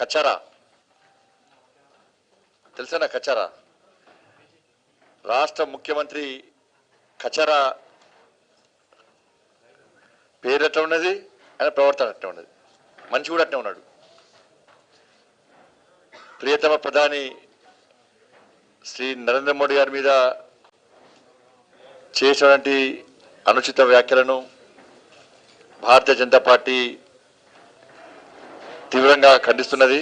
కచరా తెలుసా? కచరా రాష్ట్ర ముఖ్యమంత్రి కచరా పేరు అట్లా ఉన్నది, ఆయన ప్రవర్తన అట్లా ఉన్నది, మనిషి కూడా అట్నే ఉన్నాడు. ప్రియతమ ప్రధాని శ్రీ నరేంద్ర మోడీ గారి మీద చేసినటువంటి అనుచిత వ్యాఖ్యలను భారతీయ జనతా పార్టీ తీవ్రంగా ఖండిస్తున్నది.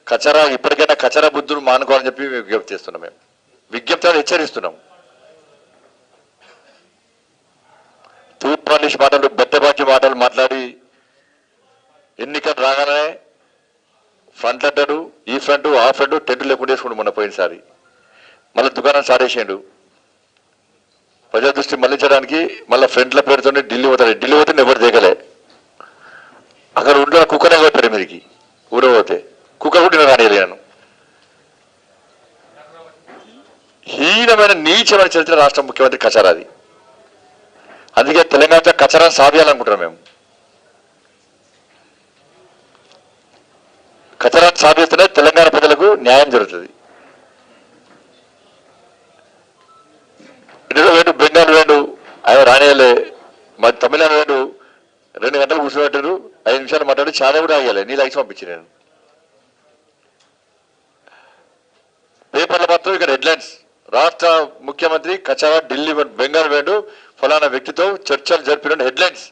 కచరా ఇప్పటికైనా కచరా బుద్ధులు మానుకోవాలని చెప్పి విజ్ఞప్తి చేస్తున్నాం. మేము విజ్ఞప్తి హెచ్చరిస్తున్నాం. తూర్పాలిష్ మాటలు, బెత్తబాజీ మాటలు మాట్లాడి ఎన్నికలు రాగానే ఫ్రంట్ అంటాడు, ఈ ఫ్రంట్ ఆ ఫ్రంట్ టెంట్ లేకుండా వేసుకుంటూ మొన్న పోయినసారి మళ్ళీ దుకాణం సాడేసాడు. ప్రజా దృష్టి మళ్లించడానికి మళ్ళీ ఫ్రంట్ల పేరుతోనే ఢిల్లీ పోతాడు. ఢిల్లీ పోతే ఎవరు దిగలే, అక్కడ ఉండే కుక్కనే పోతాడు. మీరికి ఊర పోతే కుక్క కూడా నేను రానియలేను. హీనమైన నీచమైన చరిత్ర రాష్ట్ర ముఖ్యమంత్రి కచరాది. అందుకే తెలంగాణ కచరాన్ని సాధించాలనుకుంటున్నాం. మేము కచరాన్ని సాధిస్తేనే తెలంగాణ ప్రజలకు న్యాయం జరుగుతుంది. వేడు బెంగాల్ వేడు ఆయన రానియలే, మరి తమిళనాడు వేడు 2 గంటలు కూర్చోబెట్టారు, 5 నిమిషాలు మాట్లాడి చాలా కూడా ఆగాలి. నీళ్ళు ఐసి పంపించి నేను పేపర్లో మాత్రం ఇక్కడ హెడ్లైన్స్, రాష్ట్ర ముఖ్యమంత్రి కచరా ఢిల్లీ బెంగాల్ వేడు ఫలానా వ్యక్తితో చర్చలు జరిపిన హెడ్లైన్స్.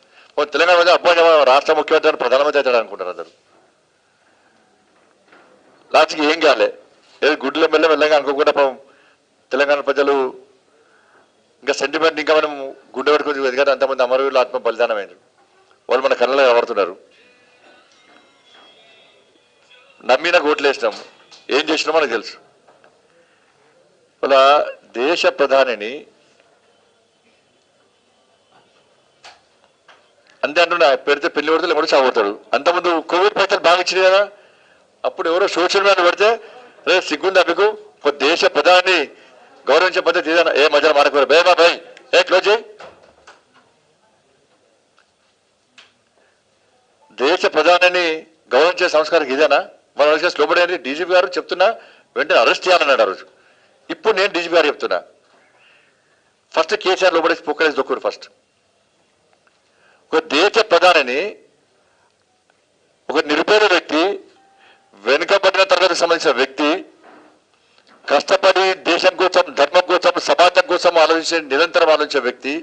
తెలంగాణ మీద అబ్బాయి రాష్ట్ర ముఖ్యమంత్రి ప్రధానమంత్రి అవుతాడు అనుకుంటారు అందరు. లాస్ట్కి ఏం కాలే, ఏదో గుడ్ల మెల్లగా అనుకోకుండా తెలంగాణ ప్రజలు ఇంకా సెంటిమెంట్ ఇంకా మనం గుండె పెట్టుకుని ఎందుకంటే అంతమంది అమరవీరులు ఆత్మ బలిదానమైనరు, వాళ్ళు మన కళ్ళలో కనబడుతున్నారు. నమ్మిన ఓట్లు వేసినాం, ఏం చేసినామో మనకు తెలుసు. వాళ్ళ దేశ ప్రధానిని అంతే అంటున్నా, పెడితే పెళ్లి పెడితే ఎవరు చావుతాడు. అంతకుముందు కోవిడ్ పైసలు బాగా ఇచ్చినాయి కదా, అప్పుడు ఎవరో సోషల్ మీడియా పెడితే రే సిగ్గుందా మీకు, ఒక దేశ ప్రధాని గౌరవించే పద్ధతి ఏదైనా ఏ మధ్యలో మాడకూడదు భయమా భయ్ ఏ క్లోజ్ చేయి. దేశ ప్రధానిని గౌరవించే సంస్కారం ఇదేనా? మన రోజు లోబడి అని డీజీపీ గారు చెప్తున్నా, వెంటనే అరెస్ట్ చేయాలన్నాడు ఆ రోజు. ఇప్పుడు నేను డీజీపీ గారు చెప్తున్నా, ఫస్ట్ కేసీఆర్ లోబడేసి పొక్కలేసి దొక్కురు. ఫస్ట్ ఒక దేశ ప్రధానిని, ఒక నిరుపేద వ్యక్తి, వెనుకబడిన తరగతికి సంబంధించిన వ్యక్తి, కష్టపడి దేశం కోసం, ధర్మం కోసం, సమాజం కోసం నిరంతరం ఆలోచించే వ్యక్తి,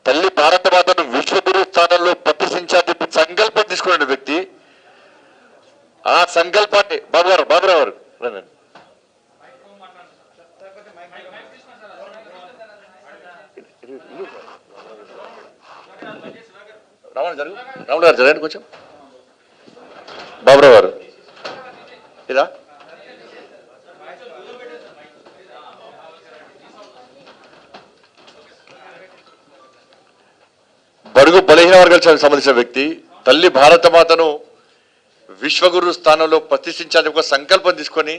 తల్లి భారత మాతను విశ్వగురు స్థానంలో ప్రతిష్ఠించాలని సంకల్పం తీసుకున్న వ్యక్తి, ఆ సంకల్పాన్ని బాబురావు గారు రాముడు గారు జరగండి కొంచెం. బాబురావు గారు ఇదా బడుగు బలహీన వర్గాలకు సంబంధించిన వ్యక్తి, తల్లి భారత మాతను విశ్వగురు స్థానంలో ప్రతిష్ఠించాలని ఒక సంకల్పం తీసుకొని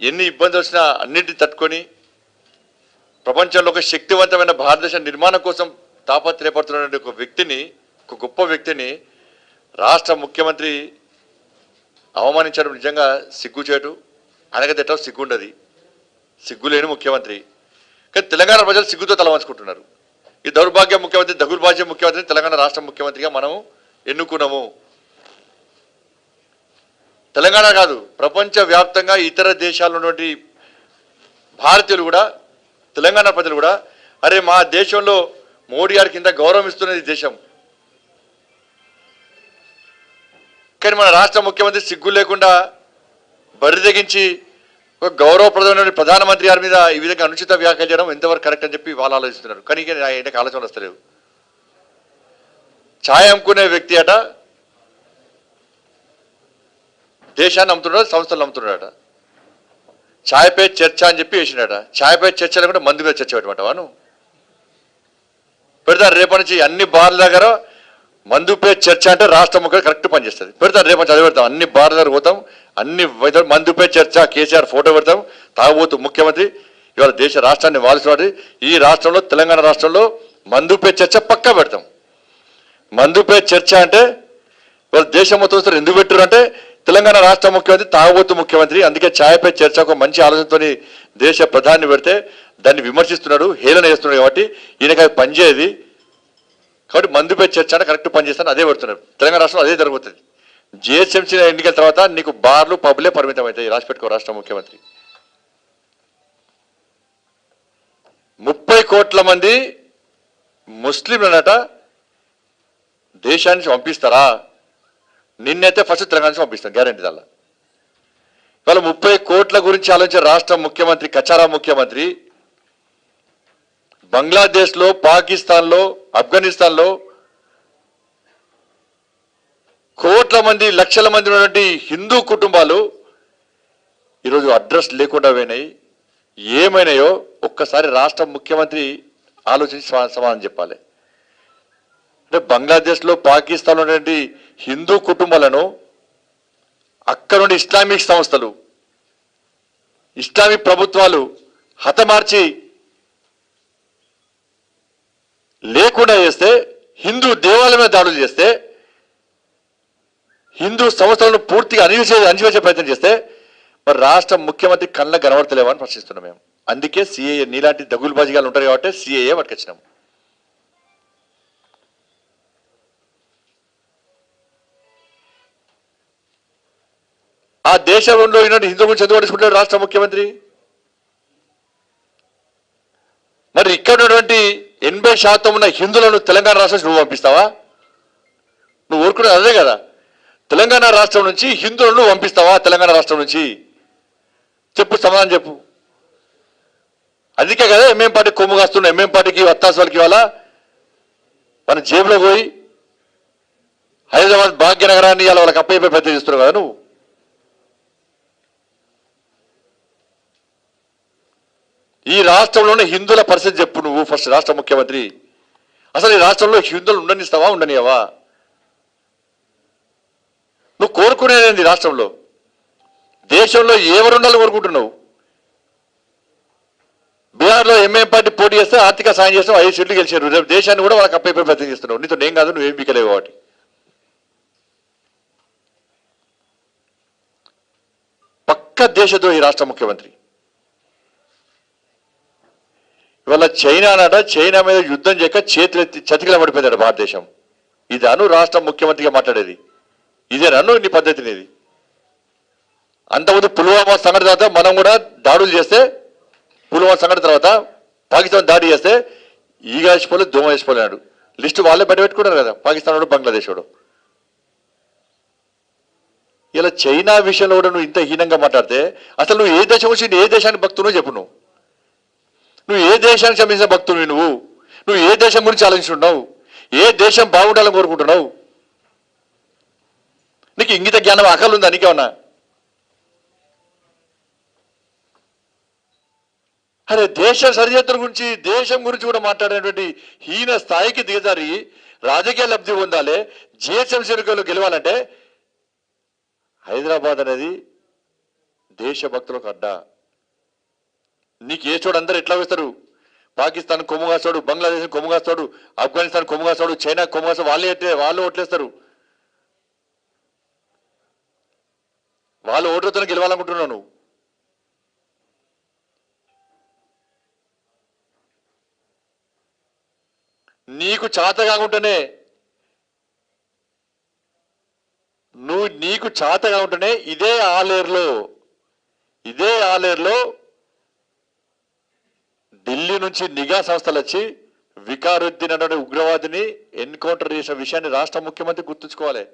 ఎన్ని ఇబ్బందులు వచ్చినా అన్నింటినీ తట్టుకొని ప్రపంచంలో ఒక శక్తివంతమైన భారతదేశ నిర్మాణం కోసం తాపత్రయపడుతున్న ఒక వ్యక్తిని, ఒక గొప్ప వ్యక్తిని రాష్ట్ర ముఖ్యమంత్రి అవమానించడం నిజంగా సిగ్గుచేటు. ఆయనకైతే ఎట్లా సిగ్గుండదు, సిగ్గులేని ముఖ్యమంత్రి. కానీ తెలంగాణ ప్రజలు సిగ్గుతో తలవంచుకుంటున్నారు. ఈ దౌర్భాగ్య ముఖ్యమంత్రి, దగుర్భాగ్య ముఖ్యమంత్రిని తెలంగాణ రాష్ట్ర ముఖ్యమంత్రిగా మనం ఎన్నుకున్నాము. తెలంగాణ కాదు, ప్రపంచ వ్యాప్తంగా ఇతర దేశాల్లో ఉన్నటువంటి భారతీయులు కూడా, తెలంగాణ ప్రజలు కూడా, అరే మా దేశంలో మోడీ గారికి ఇంత గౌరవం ఇస్తున్నది దేశం, కానీ మన రాష్ట్ర ముఖ్యమంత్రి సిగ్గు లేకుండా బరి తెగించి ఒక గౌరవప్రదమైన ప్రధానమంత్రి గారి మీద ఈ విధంగా అనుచిత వ్యాఖ్యలు చేయడం ఎంతవరకు కరెక్ట్ అని చెప్పి వాళ్ళు ఆలోచిస్తున్నారు. కానీ ఆయనకు ఆలోచన వస్తలేవు. ఛాయ్ అమ్ముకునే వ్యక్తి అట దేశాన్ని అమ్ముతున్నాడు, సంస్థలు అమ్ముతున్నాడట. ఛాయ్ పే చర్చ అని చెప్పి వేసినాడట. ఛాయ్ పే చర్చ లేకుండా మందు మీద చర్చ పెట్టమంట వాను పెడతారు. రేపటి నుంచి అన్ని బార్ల దగ్గర మందు పే చర్చ అంటే రాష్ట్ర ముఖ్యమంత్రి కరెక్ట్ పనిచేస్తుంది. పెడతారు. రేపటి చదివి పెడతాం, అన్ని బార్ల దగ్గర పోతాం, అన్ని మందు పే చర్చ, కేసీఆర్ ఫోటో పెడతాం, తాగబోతు ముఖ్యమంత్రి ఇవాళ దేశ రాష్ట్రాన్ని వాల్సినవాడు. ఈ రాష్ట్రంలో, తెలంగాణ రాష్ట్రంలో మందుపై చర్చ పక్కా పెడతాం. మందుపై చర్చ అంటే వాళ్ళు దేశం మొత్తం ఎందుకు పెట్టారు అంటే తెలంగాణ రాష్ట్ర ముఖ్యమంత్రి తాగబోతు ముఖ్యమంత్రి, అందుకే ఛాయపై చర్చ ఒక మంచి ఆలోచనతో దేశ ప్రధాని పెడితే దాన్ని విమర్శిస్తున్నాడు, హేళన చేస్తున్నాడు. కాబట్టి ఈయనకి పనిచేయదు. కాబట్టి మందుపై చర్చ అంటే కరెక్ట్ పనిచేస్తాను అదే పెడుతున్నారు. తెలంగాణ రాష్ట్రంలో అదే జరుగుతుంది. జిహెచ్ఎంసీ ఎన్నికల తర్వాత నీకు బార్లు పబ్లే పరిమితం అవుతాయి. రాసి పెట్టుకో రాష్ట్ర ముఖ్యమంత్రి. 30 కోట్ల మంది ముస్లింలనట దేశానికి పంపిస్తారా? నిన్నైతే ఫస్ట్ తెలంగాణ నుంచి పంపిస్తాం గ్యారంటీ. దానిలో ఇవాళ 30 కోట్ల గురించి ఆలోచించే రాష్ట్ర ముఖ్యమంత్రి, కచారా ముఖ్యమంత్రి బంగ్లాదేశ్లో, పాకిస్తాన్లో, ఆఫ్ఘనిస్తాన్లో కోట్ల మంది, లక్షల మంది ఉన్నటువంటి హిందూ కుటుంబాలు ఈరోజు అడ్రస్ లేకుండా పోయినాయి. ఏమైనాయో ఒక్కసారి రాష్ట్ర ముఖ్యమంత్రి ఆలోచించి సమాధానం చెప్పాలి. అంటే బంగ్లాదేశ్లో, పాకిస్తాన్లో ఉన్నటువంటి హిందూ కుటుంబాలను అక్కడ నుండి ఇస్లామిక్ సంస్థలు, ఇస్లామిక్ ప్రభుత్వాలు హతమార్చి లేకుండా చేస్తే, హిందూ దేవాలయం మీద దాడులు చేస్తే, హిందూ సంస్థలను పూర్తిగా అణిచివేసే ప్రయత్నం చేస్తే మరి రాష్ట్ర ముఖ్యమంత్రి కళ్ళ కనబడతలేవని ప్రశ్నిస్తున్నాం మేము. అందుకే సిఏఏ నీలాంటి దగులుబాజిగాలు ఉంటారు కాబట్టి సిఏఏ పట్టుకొచ్చినాం. ఆ దేశంలో ఉన్నటువంటి హిందూ గురించి ఎందుకు పట్టించుకుంటాడు రాష్ట్ర ముఖ్యమంత్రి? మరి ఇక్కడ ఉన్నటువంటి 80% ఉన్న హిందువులను తెలంగాణ రాష్ట్రం నువ్వు పంపిస్తావా? నువ్వు ఊరుకున్నది అదే కదా. తెలంగాణ రాష్ట్రం నుంచి హిందువులను పంపిస్తావా? తెలంగాణ రాష్ట్రం నుంచి చెప్పు, సమాధానం చెప్పు. అందుకే కదా ఎంఎం పార్టీకి కొమ్ము కాస్తున్నావు. ఎంఎం పార్టీకి వత్తాసు వాళ్ళకి ఇవాళ మన జేబులో పోయి హైదరాబాద్ భాగ్యనగరాన్ని ఇవాళ వాళ్ళకి అప్పయ్యే ప్రయత్నం చేస్తున్నావు కదా నువ్వు. ఈ రాష్ట్రంలోనే హిందువుల పరిస్థితి చెప్పు నువ్వు ఫస్ట్ రాష్ట్ర ముఖ్యమంత్రి. అసలు ఈ రాష్ట్రంలో హిందువులు ఉండనిస్తావా, ఉండనియవా? నువ్వు కోరుకునేది రాష్ట్రంలో, దేశంలో ఎవరు ఉండాలని కోరుకుంటున్నావు? బీహార్లో ఎంఐఎం పార్టీ పోటీ చేస్తే ఆర్థిక సాయం చేస్తావు, 5 సీట్లు గెలిచారు. రేపు దేశాన్ని కూడా వాళ్ళకి అప్పయ్యే ప్రయత్నం చేస్తున్నావు. నీతో ఏం కాదు, నువ్వేం పీకలేవు. కాబట్టి పక్క దేశద్రోహి రాష్ట్ర ముఖ్యమంత్రి. ఇవాళ చైనా మీద యుద్ధం చేయక చేతులెత్తి చతికిల పడిపోయిందట భారతదేశం. ఇది అను రాష్ట్ర ముఖ్యమంత్రిగా మాట్లాడేది ఇదే నన్ను నీ పద్ధతిని. ఇది అంతకుముందు పుల్వామా సంఘటన తర్వాత మనం కూడా దాడులు చేస్తే, పుల్వామా సంఘటన తర్వాత పాకిస్తాన్ దాడి చేస్తే ఈగ వేసిపోలేదు, దోమ వేసిపోలేడు. లిస్టు వాళ్ళే బయట పెట్టుకున్నారు కదా, పాకిస్తాన్ వాడు, బంగ్లాదేశ్ వాడు. ఇలా చైనా విషయంలో కూడా నువ్వు ఇంత హీనంగా మాట్లాడితే అసలు నువ్వు ఏ దేశం వచ్చి ఏ దేశానికి భక్తునో చెప్పు. నువ్వు ఏ దేశానికి సంబంధించిన భక్తుడివి? నువ్వు ఏ దేశం గురించి ఆలోచిస్తున్నావు? ఏ దేశం బాగుండాలని కోరుకుంటున్నావు? నీకు ఇంగిత జ్ఞానం అకలు ఉందా నీకేమన్నా? అరే దేశ సరిహద్దుల గురించి, దేశం గురించి కూడా మాట్లాడేటువంటి హీన స్థాయికి దిగజారి రాజకీయ లబ్ధి పొందాలి, జిహెచ్ఎంసీ ఎన్నికల్లో గెలవాలంటే హైదరాబాద్ అనేది దేశభక్తులకు అడ్డా. నీకు ఏ చోడు అందరూ ఎట్లా వేస్తారు? పాకిస్తాన్ కొమ్ముగాస్తాడు, బంగ్లాదేశ్ కొమ్ముగాస్తాడు, ఆఫ్ఘనిస్తాన్ కొమ్ముగాస్తాడు, చైనా కొమ్ముగాస్తాడు. వాళ్ళు ఓట్లేస్తారు. వాళ్ళు ఓట్లతో గెలవాలనుకుంటున్నావు నువ్వు. నీకు చేత కాకుండానే ఇదే ఆలేరులో ఢిల్లీ నుంచి నిఘా సంస్థలు వచ్చి వికారుద్దీన్ అనే ఉగ్రవాదిని ఎన్కౌంటర్ చేసిన విషయాన్ని రాష్ట్ర ముఖ్యమంత్రి గుర్తుంచుకోవాలి.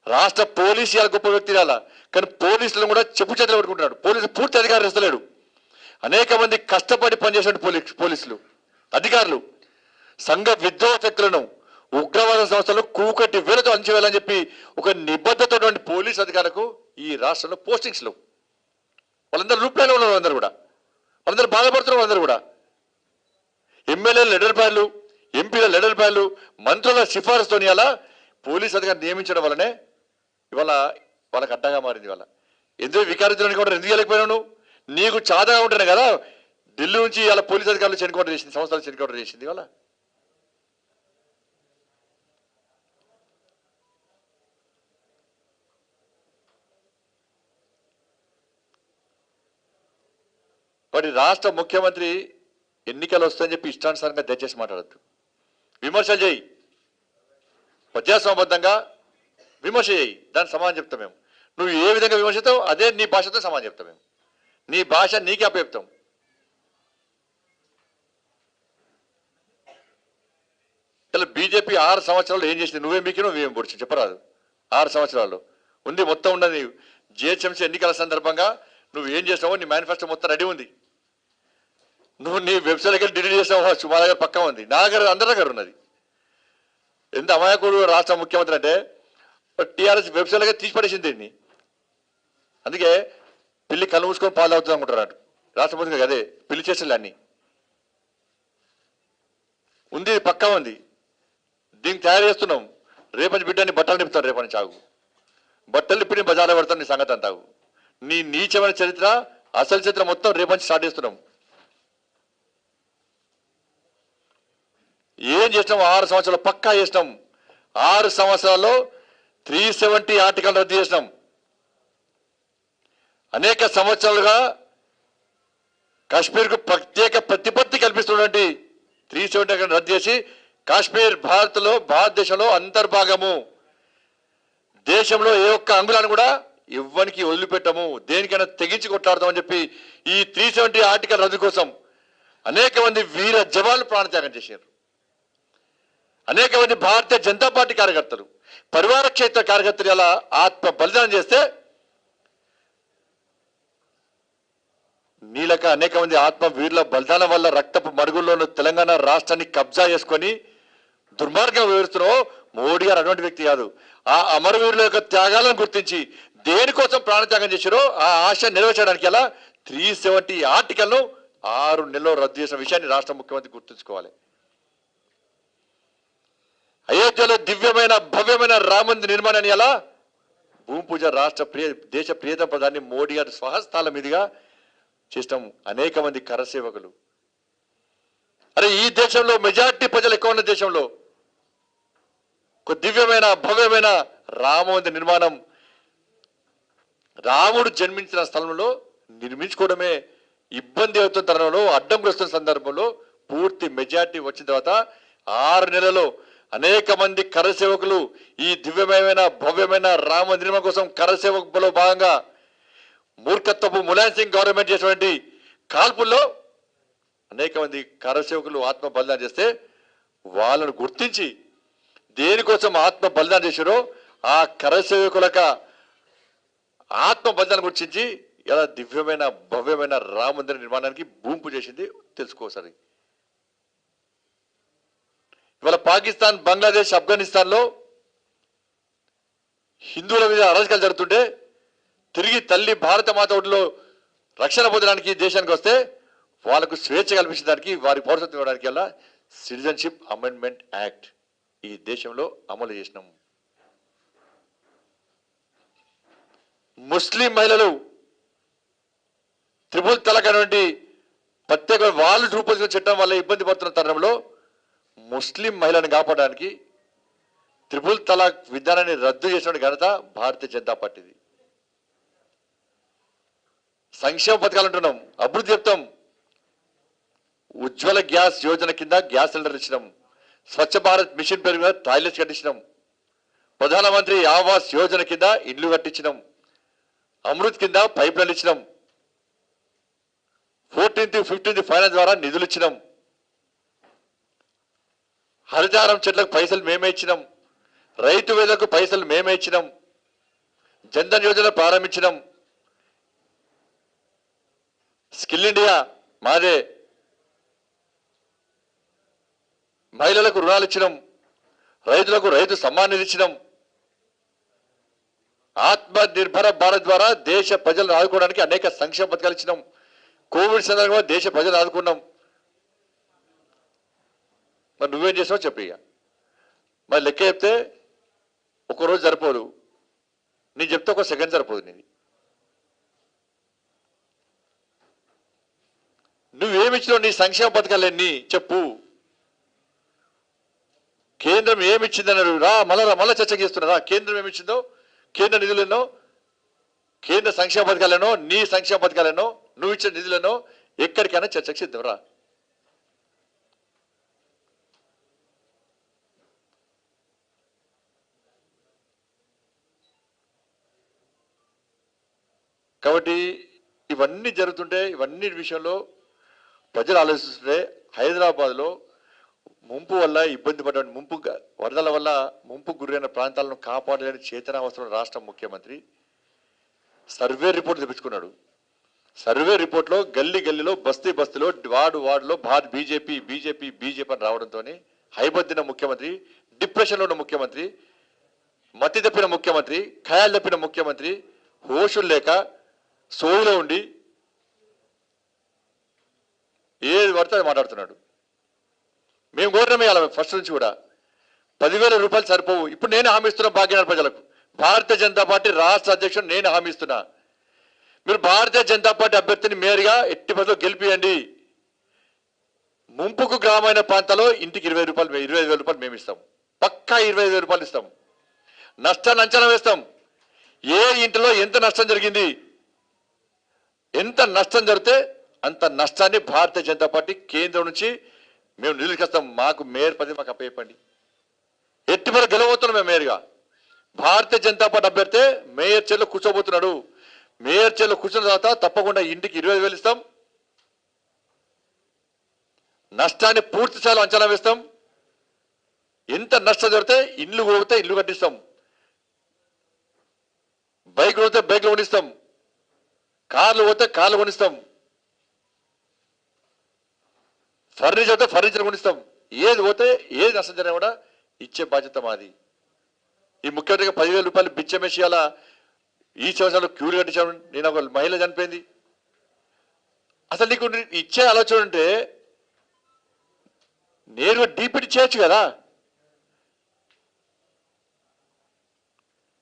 రాష్ట్ర పోలీసు ఇలా గొప్ప వ్యక్తి రాలా, కానీ పోలీసులను కూడా చెప్పు చేతులు పెట్టుకుంటున్నాడు. పోలీసు పూర్తి అధికారం ఇస్తలేడు. అనేక మంది కష్టపడి పనిచేసిన పోలీసులు, అధికారులు సంఘ విద్రోహ శక్తులను, ఉగ్రవాద సంస్థలు కూకటి వేలతో అంచివేయాలని చెప్పి ఒక నిబద్ధత పోలీసు అధికారులకు ఈ రాష్ట్రంలో పోస్టింగ్స్ లేవు. వాళ్ళందరూ రూపాయలు ఉన్నారు, అందరూ కూడా వాళ్ళందరూ బాధపడుతున్నారు. అందరూ కూడా ఎమ్మెల్యేల లెటర్ ప్యాడ్లు, ఎంపీల లెటర్ ప్యాడ్లు, మంత్రుల సిఫారసుతోని అలా పోలీసు అధికారులు నియమించడం వల్లనే ఇవాళ వాళ్ళకి అడ్డగా మారింది. ఇవాళ ఎందుకు వికారిద్దానికి కూడా ఎందుకు వెళ్ళకపోయినావు? నీకు చాదగా ఉంటేనే కదా ఢిల్లీ నుంచి ఇలా పోలీస్ అధికారులు ఎన్కౌంటర్ చేసింది, సంవత్సరాలు ఎన్కౌంటర్ చేసింది వాళ్ళ. మరి రాష్ట్ర ముఖ్యమంత్రి ఎన్నికలు వస్తాయని చెప్పి ఇష్టానుసారంగా దయచేసి మాట్లాడద్దు. విమర్శలు చేయి, ప్రజాస్వామ్యబద్ధంగా విమర్శ చేయి, దానికి సమాధానం చెప్తాం మేము. నువ్వు ఏ విధంగా విమర్శిస్తావు అదే నీ భాషతో సమాధానం చెప్తాం మేము. నీ భాష నీకే అప్పచెప్తాం. ఇలా బీజేపీ 6 సంవత్సరాలు ఏం చేసింది? నువ్వేం మీకు నువ్వేం పొడిచి చెప్పరాదు. 6 సంవత్సరాల్లో ఉంది, మొత్తం ఉన్నది. జిహెచ్ఎంసీ ఎన్నికల సందర్భంగా నువ్వు ఏం చేసావో నీ మేనిఫెస్టో మొత్తం రెడీ ఉంది. నువ్వు నీ వెబ్సైట్ దగ్గర డిలీట్ చేసావు, మా దగ్గర పక్కా ఉంది, నా దగ్గర అందరి దగ్గర ఉన్నది. ఎంత అమాయకుడు రాష్ట్ర ముఖ్యమంత్రి అంటే టీఆర్ఎస్ వెబ్సైట్ దగ్గర తీసి పడేసింది దీన్ని. అందుకే పిల్లి కళ్ళు మూసుకొని పాలు అవుతుంది అనుకుంటారు రాష్ట్ర ముఖ్యమంత్రి. అదే పిల్లి చేసేది అన్ని ఉంది, పక్కా ఉంది. దీనికి తయారు చేస్తున్నాం. రేపటి బిడ్డని బట్టలు నింపుతాను, రేపటి చాగు బట్టలు నింపి బజార్లో పెడతాను. నీ సంగతి అంతావు. నీ నీచమైన చరిత్ర, అసలు చరిత్ర మొత్తం రేపటి స్టార్ట్ చేస్తున్నాం. ఏం చేసినాం? 6 సంవత్సరాలు పక్కా చేసినాం. 6 సంవత్సరాల్లో 370 ఆర్టికల్ రద్దు చేసినాం. అనేక సంవత్సరాలుగా కాశ్మీర్కు ప్రత్యేక ప్రతిపత్తి కల్పిస్తున్నటువంటి 370 రద్దు చేసి కాశ్మీర్ భారతదేశంలో అంతర్భాగము. దేశంలో ఏ ఒక్క అంగుళాన్ని కూడా ఇవ్వనికి వదిలిపెట్టము, దేనికైనా తెగించి కొట్లాడతామని చెప్పి ఈ 370 ఆర్టికల్ రద్దు కోసం అనేక మంది వీర జవాన్లు ప్రాణత్యాగం చేశారు. అనేక మంది భారతీయ జనతా పార్టీ కార్యకర్తలు, పరివార క్షేత్ర కార్యకర్తలు ఇలా ఆత్మ బలిదానం చేస్తే నీలక అనేక మంది ఆత్మ వీరుల బలిదానం వల్ల రక్తపు మడుగుల్లోనూ తెలంగాణ రాష్ట్రాన్ని కబ్జా చేసుకొని దుర్మార్గం వివరిస్తున్నావు. మోడీ గారు అటువంటి వ్యక్తి కాదు. ఆ అమరవీరుల యొక్క త్యాగాలను గుర్తించి దేనికోసం ప్రాణత్యాగం చేశారో ఆ ఆశ నెరవేర్చడానికి ఎలా 370 ఆర్టికల్ను 6 నెలల్లో రద్దు చేసిన విషయాన్ని రాష్ట్ర ముఖ్యమంత్రి గుర్తుంచుకోవాలి. అయోధ్యలో దివ్యమైన భవ్యమైన రామందిర నిర్మాణాన్ని ఎలా భూమి పూజ దేశ ప్రియతమ ప్రధాని మోడీ గారి స్వహస్తాల మీదుగా చేసినాం. అనేక మంది కరసేవకులు. అరే ఈ దేశంలో మెజార్టీ ప్రజలు ఎక్కువ ఉన్న దేశంలో ఒక దివ్యమైన భవ్యమైన రామమందిర నిర్మాణం రాముడు జన్మించిన స్థలంలో నిర్మించుకోవడమే ఇబ్బంది అవుతున్న తరుణంలో, అడ్డంకులు వస్తున్న సందర్భంలో పూర్తి మెజార్టీ వచ్చిన తర్వాత 6 నెలల్లో అనేక మంది కరసేవకులు ఈ దివ్యమైన భవ్యమైన రామ నిర్మాణం కోసం కరసేవకులో భాగంగా మూర్ఖత్వపు ములాయం సింగ్ గవర్నమెంట్ చేసినటువంటి కాల్పుల్లో అనేక మంది కరసేవకులు ఆత్మ బలిదానం చేస్తే వాళ్ళను గుర్తించి దేనికోసం ఆత్మ బలిదానం చేశారో ఆ కరసేవకులక ఆత్మ బలిదానం గుర్తించి ఇలా దివ్యమైన భవ్యమైన రామందిర నిర్మాణానికి భూమి పూజ చేసింది తెలుసుకోసారి. ఇవాళ పాకిస్తాన్, బంగ్లాదేశ్, ఆఫ్ఘనిస్తాన్లో హిందువుల మీద అరాచకాలు జరుగుతుంటే తిరిగి తల్లి భారత మాత ఒడిలో రక్షణ పొందడానికి దేశానికి వస్తే వాళ్ళకు స్వేచ్ఛ కల్పించడానికి, వారి పౌరసత్వం ఇవ్వడానికి వల్ల సిటిజన్షిప్ అమెండ్మెంట్ యాక్ట్ ఈ దేశంలో అమలు చేసినాం. ముస్లిం మహిళలు త్రిపుల్ తలాక్ అనేటువంటి ప్రత్యేక వాళ్ళు రూపొందించిన చట్టం వల్ల ఇబ్బంది పడుతున్న తరుణంలో ముస్లిం మహిళలను కాపాడడానికి త్రిపుల్ తలాక్ విధానాన్ని రద్దు చేసిన ఘనత భారతీయ జనతా పార్టీది. సంక్షేమ పథకాలు అంటున్నాం, అభివృద్ధి చెప్తాం. ఉజ్వల గ్యాస్ యోజన కింద గ్యాస్ సిలిండర్ ఇచ్చినాం. స్వచ్ఛ భారత్ మిషన్ పేరు మీద టాయిలెట్స్ కట్టించినాం. ప్రధానమంత్రి ఆవాస్ యోజన కింద ఇండ్లు కట్టించినాం. అమృత్ కింద పైప్ లైన్ ఇచ్చినాం. 14th, 15th ఫైనాన్స్ ద్వారా నిధులు ఇచ్చినాం. హరితారం చెట్లకు పైసలు మేమే ఇచ్చినాం. రైతు వేదకు పైసలు మేమే ఇచ్చినాం. జన్ధన్ యోజన ప్రారంభించినాం. స్కిల్ ఇండియా మాదే. మహిళలకు రుణాలు ఇచ్చినాం. రైతులకు రైతు సమ్మాన్ నిధి ఇచ్చినాం. ఆత్మ నిర్భర భారత్ ద్వారా దేశ ప్రజలను ఆదుకోవడానికి అనేక సంక్షేమ పథకాలు ఇచ్చినాం. కోవిడ్ సందర్భంగా దేశ ప్రజలను ఆదుకున్నాం. మరి నువ్వేం చేసావు చెప్పు. ఇక మరి లెక్క చెప్తే ఒక్కరోజు సరిపోదు, నేను చెప్తే ఒక సెకండ్ సరిపోదు. నువ్వేమిచ్చినావు? నీ సంక్షేమ పథకాలన్నీ చెప్పు. కేంద్రం ఏమిచ్చిందన్నారు రా, మళ్ళా చర్చ చేస్తున్నారా? కేంద్రం ఏమిచ్చిందో, కేంద్ర నిధులెన్నో, కేంద్ర సంక్షేమ పథకాలనో, నీ సంక్షేమ పథకాలనో, నువ్వు ఇచ్చిన నిధులనో, ఎక్కడికైనా చర్చకు సిద్ధం రా. కాబట్టి ఇవన్నీ జరుగుతుంటే, ఇవన్నీ విషయంలో ప్రజలు ఆలోచిస్తుంటే, హైదరాబాద్లో ముంపు వల్ల ఇబ్బంది పడ్డ వరదల వల్ల ముంపు గురైన ప్రాంతాలను కాపాడలేని చేతనావసరం రాష్ట్ర ముఖ్యమంత్రి సర్వే రిపోర్ట్ తెప్పించుకున్నాడు. సర్వే రిపోర్ట్లో గల్లీలో బస్తీలో వార్డులో బీజేపీ అని రావడంతో హైబద్దిన ముఖ్యమంత్రి, డిప్రెషన్లో ఉన్న ముఖ్యమంత్రి, మతి తప్పిన ముఖ్యమంత్రి, ఖయాలు తప్పిన ముఖ్యమంత్రి, హోషులు లేక సోయిలో ఉండి ఏది పడితే అది మాట్లాడుతున్నాడు. మేము కోరడమే ఫస్ట్ నుంచి కూడా 10,000 రూపాయలు సరిపోవు. ఇప్పుడు నేను హామీ ఇస్తున్నా భాగ్యనగర్ ప్రజలకు. భారతీయ జనతా పార్టీ రాష్ట్ర అధ్యక్షుడు నేను హామీ ఇస్తున్నా. మీరు భారతీయ జనతా పార్టీ అభ్యర్థిని మేయర్గా ఎట్టి పరిస్థితుల్లో గెలిపియండి. ముంపుకు గ్రామీణ ప్రాంతాల్లో ఇంటికి 25,000 రూపాయలు మేము ఇస్తాం. పక్కా 25,000 రూపాయలు ఇస్తాం. నష్టాన్ని అంచనా వేస్తాం. ఏ ఇంటిలో ఎంత నష్టం జరిగింది, ఎంత నష్టం జరిగితే అంత నష్టాన్ని భారతీయ జనతా పార్టీ కేంద్రం నుంచి మేము నిధులకిస్తాం. మాకు మేయర్ పది మాకు అప్పయ్యండి. ఎట్టి మరి గెలవబోతున్నాం మేము మేయర్గా. భారతీయ జనతా పార్టీ అభ్యర్థి మేయర్ చైర్లో కూర్చోబోతున్నాడు. మేయర్ చైర్లో కూర్చున్న తర్వాత తప్పకుండా ఇంటికి 25,000 ఇస్తాం. నష్టాన్ని పూర్తి స్థాయిలో అంచనా వేస్తాం. ఎంత నష్టం జరిగితే ఇల్లు పోతే ఇల్లు కట్టిస్తాం, బైక్లు పోతే బైక్లు కొనిస్తాం, కార్లు పోతే కార్లు కొనిస్తాం, ఫర్నిచర్ పోతే ఫర్నిచర్ కొనిస్తాం. ఏది పోతే ఏది నష్టం జరిగినా కూడా ఇచ్చే బాధ్యత మాది. ఈ ముఖ్యమంత్రిగా 10,000 రూపాయలు బిచ్చమేసి అలా ఈ సంవత్సరాలు క్యూలు కట్టించాను. నేను ఒక మహిళ చనిపోయింది. అసలు నీకు ఇచ్చే ఆలోచన ఉంటే నేరుగా డీపీటీ చేయొచ్చు కదా.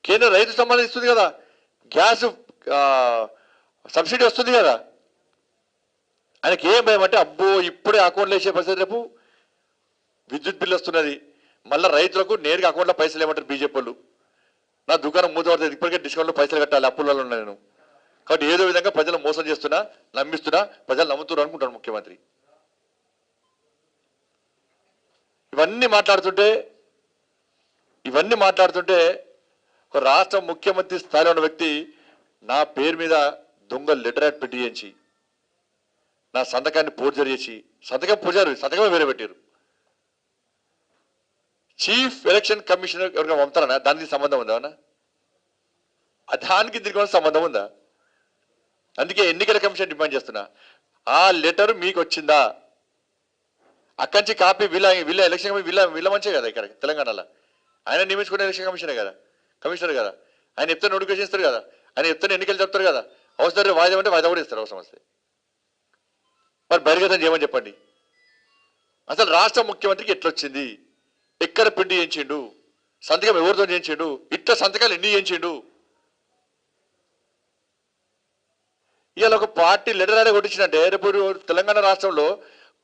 కేంద్ర రైతు సంబంధం ఇస్తుంది కదా, గ్యాస్ సబ్సిడీ వస్తుంది కదా. ఆయనకి ఏం భయం అంటే అబ్బో ఇప్పుడే అకౌంట్లో వేసే పరిస్థితి, రేపు విద్యుత్ బిల్లు వస్తున్నది, మళ్ళీ రైతులకు నేరుగా అకౌంట్లో పైసలు ఏమంటారు బీజేపీ వాళ్ళు. నా దుకాణం మూతపడుతుంది, ఇప్పటికే డిస్కౌంట్లో పైసలు కట్టాలి, అప్పులలో ఉన్నా నేను. కాబట్టి ఏదో విధంగా ప్రజలు మోసం చేస్తున్నా, నమ్మిస్తున్నా, ప్రజలు నమ్ముతున్నారు అనుకుంటారు ముఖ్యమంత్రి. ఇవన్నీ మాట్లాడుతుంటే ఒక రాష్ట్ర ముఖ్యమంత్రి స్థాయిలో ఉన్న వ్యక్తి నా పేరు మీద దొంగ లెటర్ యాడ్ పెట్టి చేయించి నా సంతకాన్ని పోర్జరీ చేసి, సంతకమే వేరే పెట్టారు. చీఫ్ ఎలక్షన్ కమిషనర్ ఎవరికైనా పంపుతారన్నా? దానికి సంబంధం ఉందా అన్న? దానికి దీనికి సంబంధం ఉందా? అందుకే ఎన్నికల కమిషన్ డిమాండ్ చేస్తున్నా, ఆ లెటర్ మీకు వచ్చిందా? అక్కడి నుంచి కాపీ వీళ్ళ ఎలక్షన్ వీళ్ళ మంచిగా కదా. ఇక్కడ తెలంగాణలో ఆయన నియమించుకునే ఎలక్షన్ కమిషనర్ కదా. ఆయన చెప్తే నోటిఫికేషన్ ఇస్తారు కదా, ఆయన చెప్తే ఎన్నికలు చెప్తారు కదా. అవసరం వాయిదా అంటే వాయిదా కూడా ఇస్తారు అవసరం వస్తే. మరి బహిర్గతం చేయమని చెప్పండి. అసలు రాష్ట్ర ముఖ్యమంత్రికి ఎట్లొచ్చింది, ఎక్కడ పిండి చేయించిండు, సంతకం ఎవరితో చేయించిండు, ఇట్లా సంతకాలు ఎన్ని చేయించిండు? ఇవాళ ఒక పార్టీ లెటర్ అయినా కొట్టించినట్టే రేపు తెలంగాణ రాష్ట్రంలో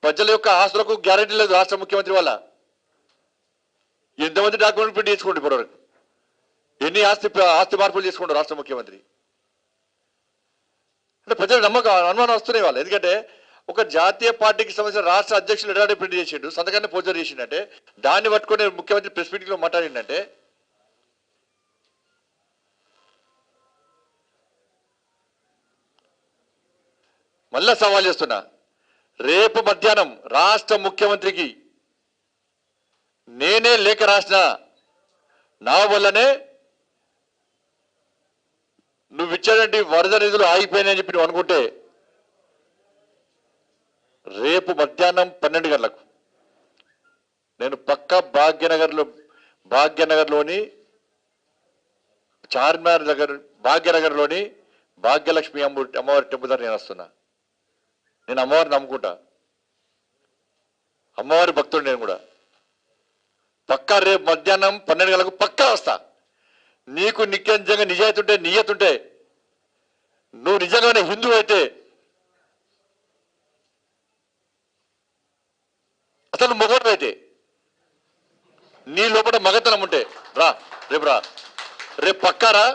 ప్రజల యొక్క ఆస్తులకు గ్యారెంటీ లేదు. రాష్ట్ర ముఖ్యమంత్రి వల్ల ఎంతమంది డాక్యుమెంట్ ప్రింట్ చేసుకోండి, ఇప్పటివరకు ఎన్ని ఆస్తి మార్పులు చేసుకుంటారు రాష్ట్ర ముఖ్యమంత్రి. అంటే ప్రజల అనుమానం వస్తున్నాయి వాళ్ళు. ఎందుకంటే ఒక జాతీయ పార్టీకి సంబంధించిన రాష్ట్ర అధ్యక్షులు ఎడాడి ప్రింట్ చేసిండు, సంతకాన్ని పోజర్ చేసిండంటే, దాన్ని పట్టుకుని ముఖ్యమంత్రి ప్రెస్ మీటింగ్ లో మాట్లాడిందంటే మళ్ళా సవాల్ చేస్తున్నా. రేపు మధ్యాహ్నం రాష్ట్ర ముఖ్యమంత్రికి నేనే లేఖ రాసిన, నా వల్లనే నువ్వు ఇచ్చాడంటే వరద నిధులు ఆగిపోయినాయని చెప్పి నువ్వు అనుకుంటే రేపు మధ్యాహ్నం 12 గంటలకు నేను పక్కా భాగ్యనగర్లోని చార్మినార్ దగ్గర భాగ్యనగర్లోని భాగ్యలక్ష్మి అమ్మవారి టెంపుల్ దగ్గర నేను వస్తున్నా. నేను అమ్మవారిని నమ్ముకుంటా, అమ్మవారి భక్తుడు నేను కూడా. పక్కా రేపు మధ్యాహ్నం 12 గంటలకు పక్కా వస్తా. నీకు నిజంగా నియత ఉంటే నువ్వు నిజంగానే హిందూ అయితే అసలు మొగోడు అయితే నీ లోపల మగతనం ఉంటే రా, రేపు రా, రేపు పక్కారా.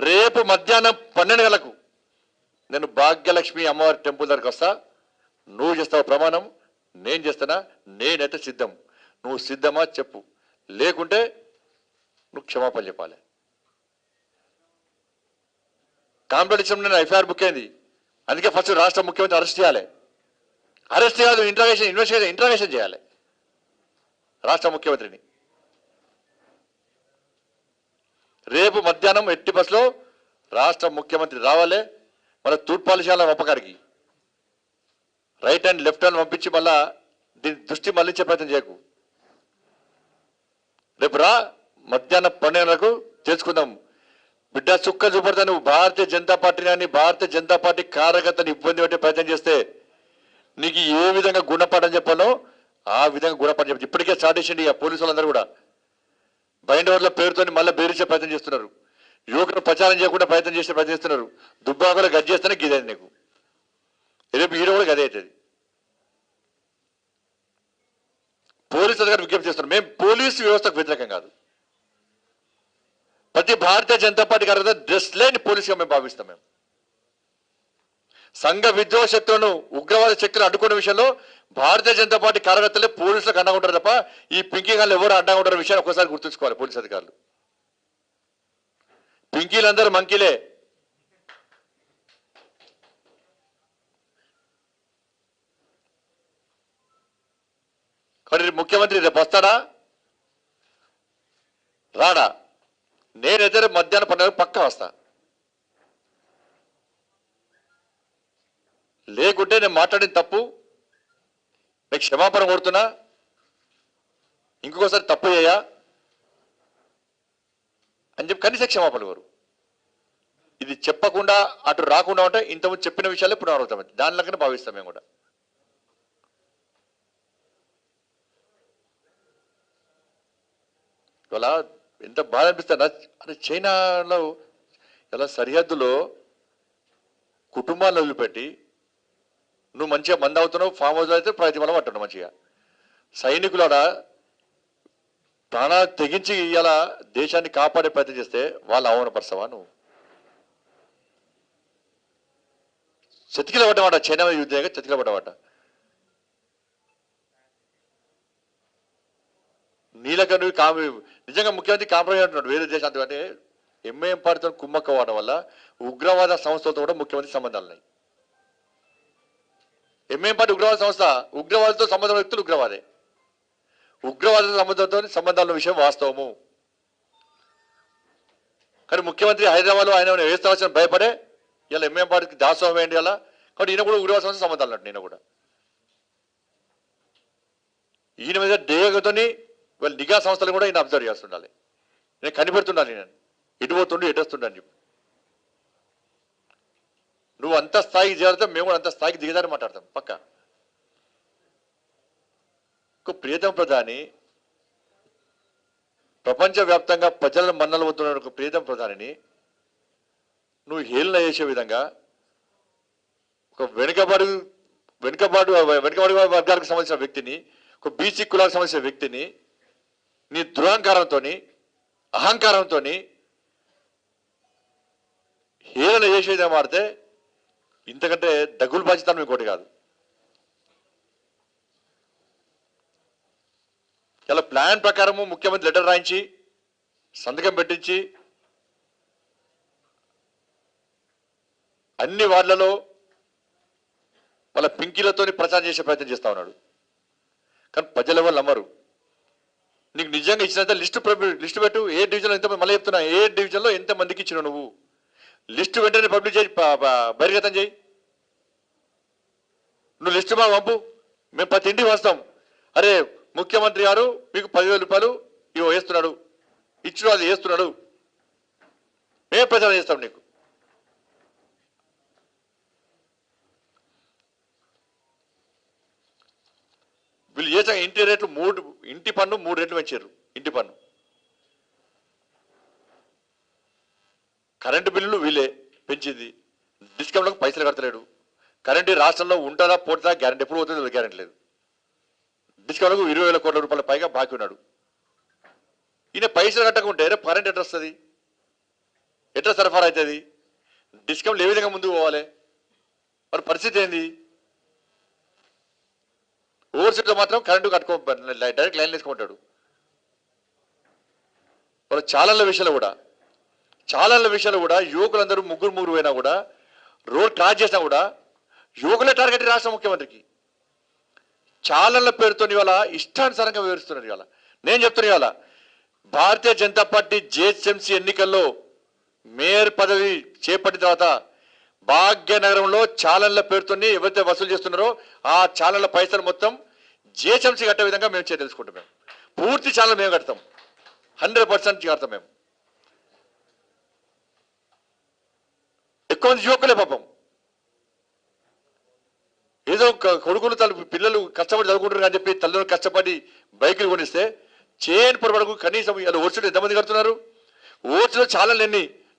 రేపు మధ్యాహ్నం 12 గంటలకు నేను భాగ్యలక్ష్మి అమ్మవారి టెంపుల్ దగ్గరికి వస్తా. నువ్వు చేస్తావు ప్రమాణం, నేను చేస్తానా? నేనైతే సిద్ధం. నువ్వు సిద్ధమా చెప్పు, లేకుంటే నువ్వు క్షమాపణ చెప్పాలి. కాంపిటీషన్ నేను ఎఫ్ఐఆర్ బుక్ అయింది, అందుకే ఫస్ట్ రాష్ట్ర ముఖ్యమంత్రి అరెస్ట్ చేయాలి. అరెస్ట్ కాదు, ఇంట్రాగేషన్ చేయాలి రాష్ట్ర ముఖ్యమంత్రిని. రేపు మధ్యాహ్నం ఎట్టి బస్సులో రాష్ట్ర ముఖ్యమంత్రి రావాలి. మన తూర్పాలిశాల ఒప్పకారికి రైట్ హ్యాండ్ లెఫ్ట్ హ్యాండ్ పంపించి మళ్ళా దీని దృష్టి మళ్లించే ప్రయత్నం చేయకు. రేపు రా, మధ్యాహ్నం 12 గంటలకు తెలుసుకుందాం. బిడ్డ చుక్క చూపడతా. నువ్వు భారతీయ జనతా పార్టీ కానీ భారతీయ జనతా పార్టీ కార్యకర్తను ఇబ్బంది పెట్టే ప్రయత్నం చేస్తే నీకు ఏ విధంగా గుణపాఠం చెప్పాలో ఆ విధంగా గుణపాఠం చెప్పి ఇప్పటికే స్టార్ట్ చేసిండి. ఇక పోలీసు వాళ్ళందరూ కూడా బైండవర్ల పేరుతో మళ్ళీ బెదిరించే ప్రయత్నం చేస్తున్నారు. యువకులు ప్రచారం చేయకుండా ప్రయత్నం చేసే ప్రయత్నం చేస్తున్నారు. దుబ్బాకలో గది చేస్తేనే గిదేది నీకు, రేపు హీరో కూడా గదే అవుతుంది. పోలీసు అధికారులు విజ్ఞప్తి చేస్తున్నారు. మేము పోలీసు వ్యవస్థకు వ్యతిరేకం కాదు. ప్రతి భారతీయ జనతా పార్టీ కార్యకర్త డ్రెస్ లేని పోలీసుగా మేము భావిస్తాం. మేము సంఘ విద్రోహ శక్తులను ఉగ్రవాద శక్తులను అడ్డుకునే విషయంలో భారతీయ జనతా పార్టీ కార్యకర్తలే పోలీసులకు అండగా ఉంటారు తప్ప ఈ పింకీ గాళ్ళు ఎవరు అండగా ఉంటారు విషయాన్ని ఒకసారి గుర్తుంచుకోవాలి పోలీసు అధికారులు. పింకీలందరూ మంకీలే. కానీ ముఖ్యమంత్రి రేపు వస్తాడా రాడా? నేనైతే రేపు మధ్యాహ్నం 12 పక్కా వస్తా. లేకుంటే నేను మాట్లాడిన తప్పు, మీకు క్షమాపణ కోరుతున్నా. ఇంకొకసారి తప్పు చేయా అని చెప్పి కనీస క్షమాపణ కోరు. ఇది చెప్పకుండా అటు రాకుండా ఉంటే ఇంతకుముందు చెప్పిన విషయాలే పునరావృతం. దానిలాగానే భావిస్తాం మేము కూడా. ఇవాళ ఎంత బాధ అనిపిస్తుందా? అంటే చైనాలో ఇలా సరిహద్దులో కుటుంబాలను వదిలిపెట్టి నువ్వు మంచిగా మంది అవుతున్నావు, ఫామ్ హౌస్ అయితే ప్రతిఫలం పట్టున్నావు మంచిగా. సైనికులాడ ప్రాణాలు తెగించి ఇలా దేశాన్ని కాపాడే ప్రయత్నం చేస్తే వాళ్ళు అవమానపరచవా నువ్వు? చతికిల పడ్డమాట, చైనా యుద్ధంగా చతికిల పడ్డమాట. నీలక నువ్వు నిజంగా ముఖ్యమంత్రి కాంప్రమైజ్ అంటున్నాడు వేరే దేశాలతో. అంటే ఎంఐఎం పార్టీతో కుమ్మక్క అవడం వల్ల ఉగ్రవాద సంస్థలతో కూడా ముఖ్యమంత్రి సంబంధాలు ఉన్నాయి. ఎంఐఎం పార్టీ ఉగ్రవాద సంస్థ, ఉగ్రవాదంతో సంబంధం వ్యక్తులు ఉగ్రవాదే. ఉగ్రవాద సంబంధాల విషయం వాస్తవము. కానీ ముఖ్యమంత్రి హైదరాబాద్లో ఆయన వేస్తాల్సిన భయపడే ఇలా ఎంఐఎం పార్టీకి దాసోహం ఏంటి అలా. కాబట్టి ఈయన కూడా ఉగ్రవాద సంస్థ సంబంధాలు అన్నట్టు. నేను కూడా ఈయన మీద డేగతోని వీళ్ళ నిఘా సంస్థలు కూడా ఈయన అబ్జర్వ్ చేస్తుండాలి. నేను కనిపెడుతుండాలి, నేను ఎటు పోతుండు ఎటు వస్తుండ అని చెప్పి. నువ్వు అంత స్థాయికి చేరితే మేము కూడా అంత స్థాయికి దిగదారి మాట్లాడతాం పక్క. ఒక ప్రియతమ ప్రధాని, ప్రపంచవ్యాప్తంగా ప్రజలను మన్నలు అవుతున్న ఒక ప్రియతమ ప్రధానిని నువ్వు హేళన చేసే విధంగా ఒక వెనుకబడి వర్గాలకు సంబంధించిన వ్యక్తిని, ఒక బీసీ కులాలకు సంబంధించిన వ్యక్తిని నీ దురహంకారంతో అహంకారంతో హేళన చేసేది మారితే ఇంతకంటే దగ్గులు బాధ్యత ఇంకోటి కాదు. ఇలా ప్లాన్ ప్రకారము ముఖ్యమంత్రి లెటర్ రాయించి సంతకం పెట్టించి అన్ని వార్డులలో వాళ్ళ పింకీలతో ప్రచారం చేసే ప్రయత్నం చేస్తా ఉన్నాడు. కానీ ప్రజల ఎవరు నమ్మరు. నీకు నిజంగా ఇచ్చినంత లిస్టు పెట్టు. ఏ డివిజన్లో ఎంత, మళ్ళీ చెప్తున్నా, ఏ డివిజన్లో ఎంత మందికి ఇచ్చినావు నువ్వు లిస్టు వెంటనే పబ్లిక్ చేయి, బహిర్గతం చేయి. నువ్వు లిస్టు మాకు పంపు, మేము ప్రతి ఇంటికి వస్తాం. అరే ముఖ్యమంత్రి గారు మీకు 10,000 రూపాయలు ఇవో వేస్తున్నాడు, ఇచ్చిన అది వేస్తున్నాడు, మేము ప్రచారం చేస్తాం నీకు. వీళ్ళు చేసే ఇంటి రేట్లు ఇంటి పన్ను 3 రెట్లు పెంచారు. ఇంటి పన్ను, కరెంటు బిల్లులు వీళ్ళే పెంచింది. డిస్కౌంట్లకు పైసలు కడతలేడు. కరెంటు రాష్ట్రంలో ఉంటుందా పోతుందా గ్యారెంటీ, ఎప్పుడు పోతుందో గ్యారెంటీ లేదు. డిస్కౌంట్కు 20,000 కోట్ల రూపాయల పైగా బాకీ ఉన్నాడు. ఈయన పైసలు కట్టకుంటే కరెంట్ ఎట్లా వస్తుంది, ఎట్లా సరఫరా అవుతుంది, డిస్కౌంట్లు ఏ విధంగా ముందుకు పోవాలి, మరి పరిస్థితి ఏంది? ఓవర్సీట్లో మాత్రం కరెంటు కట్టుకో డైరెక్ట్ లైన్ వేసుకుంటాడు. వాళ్ళ చాలన్ల విషయంలో కూడా యువకులందరూ ముగ్గురు పోయినా కూడా రోడ్ క్రాస్ చేసినా కూడా యువకులే టార్గెట్ రాష్ట్ర ముఖ్యమంత్రికి. చాలన్ల పేరుతో ఇవాళ ఇష్టానుసారంగా వివరిస్తున్నారు. ఇవాళ నేను చెప్తున్నా, ఇవాళ భారతీయ జనతా పార్టీ జిహెచ్ఎంసీ ఎన్నికల్లో మేయర్ పదవి చేపట్టిన తర్వాత భాగ్యనగరంలో చాలన్ల పేరుతో ఎవరైతే వసూలు చేస్తున్నారో ఆ చాలన్ల పైసలు మొత్తం జిహెచ్ఎంసీ కట్టే విధంగా మేము తెలుసుకుంటాం. మేము పూర్తి చాలన్ మేము కడతాం, 100% కడతాం. మేము ఎక్కువ మంది యువకులే పాపం ఏదో కొడుకులు పిల్లలు కష్టపడి చదువుకుంటారు అని చెప్పి తల్లిదండ్రులు కష్టపడి బైకులు కొనిస్తే చేయని పొరపాటుకు కనీసం ఇలా ఓట్సులు ఎంతమంది కడుతున్నారు? ఓట్సులో ఛానల్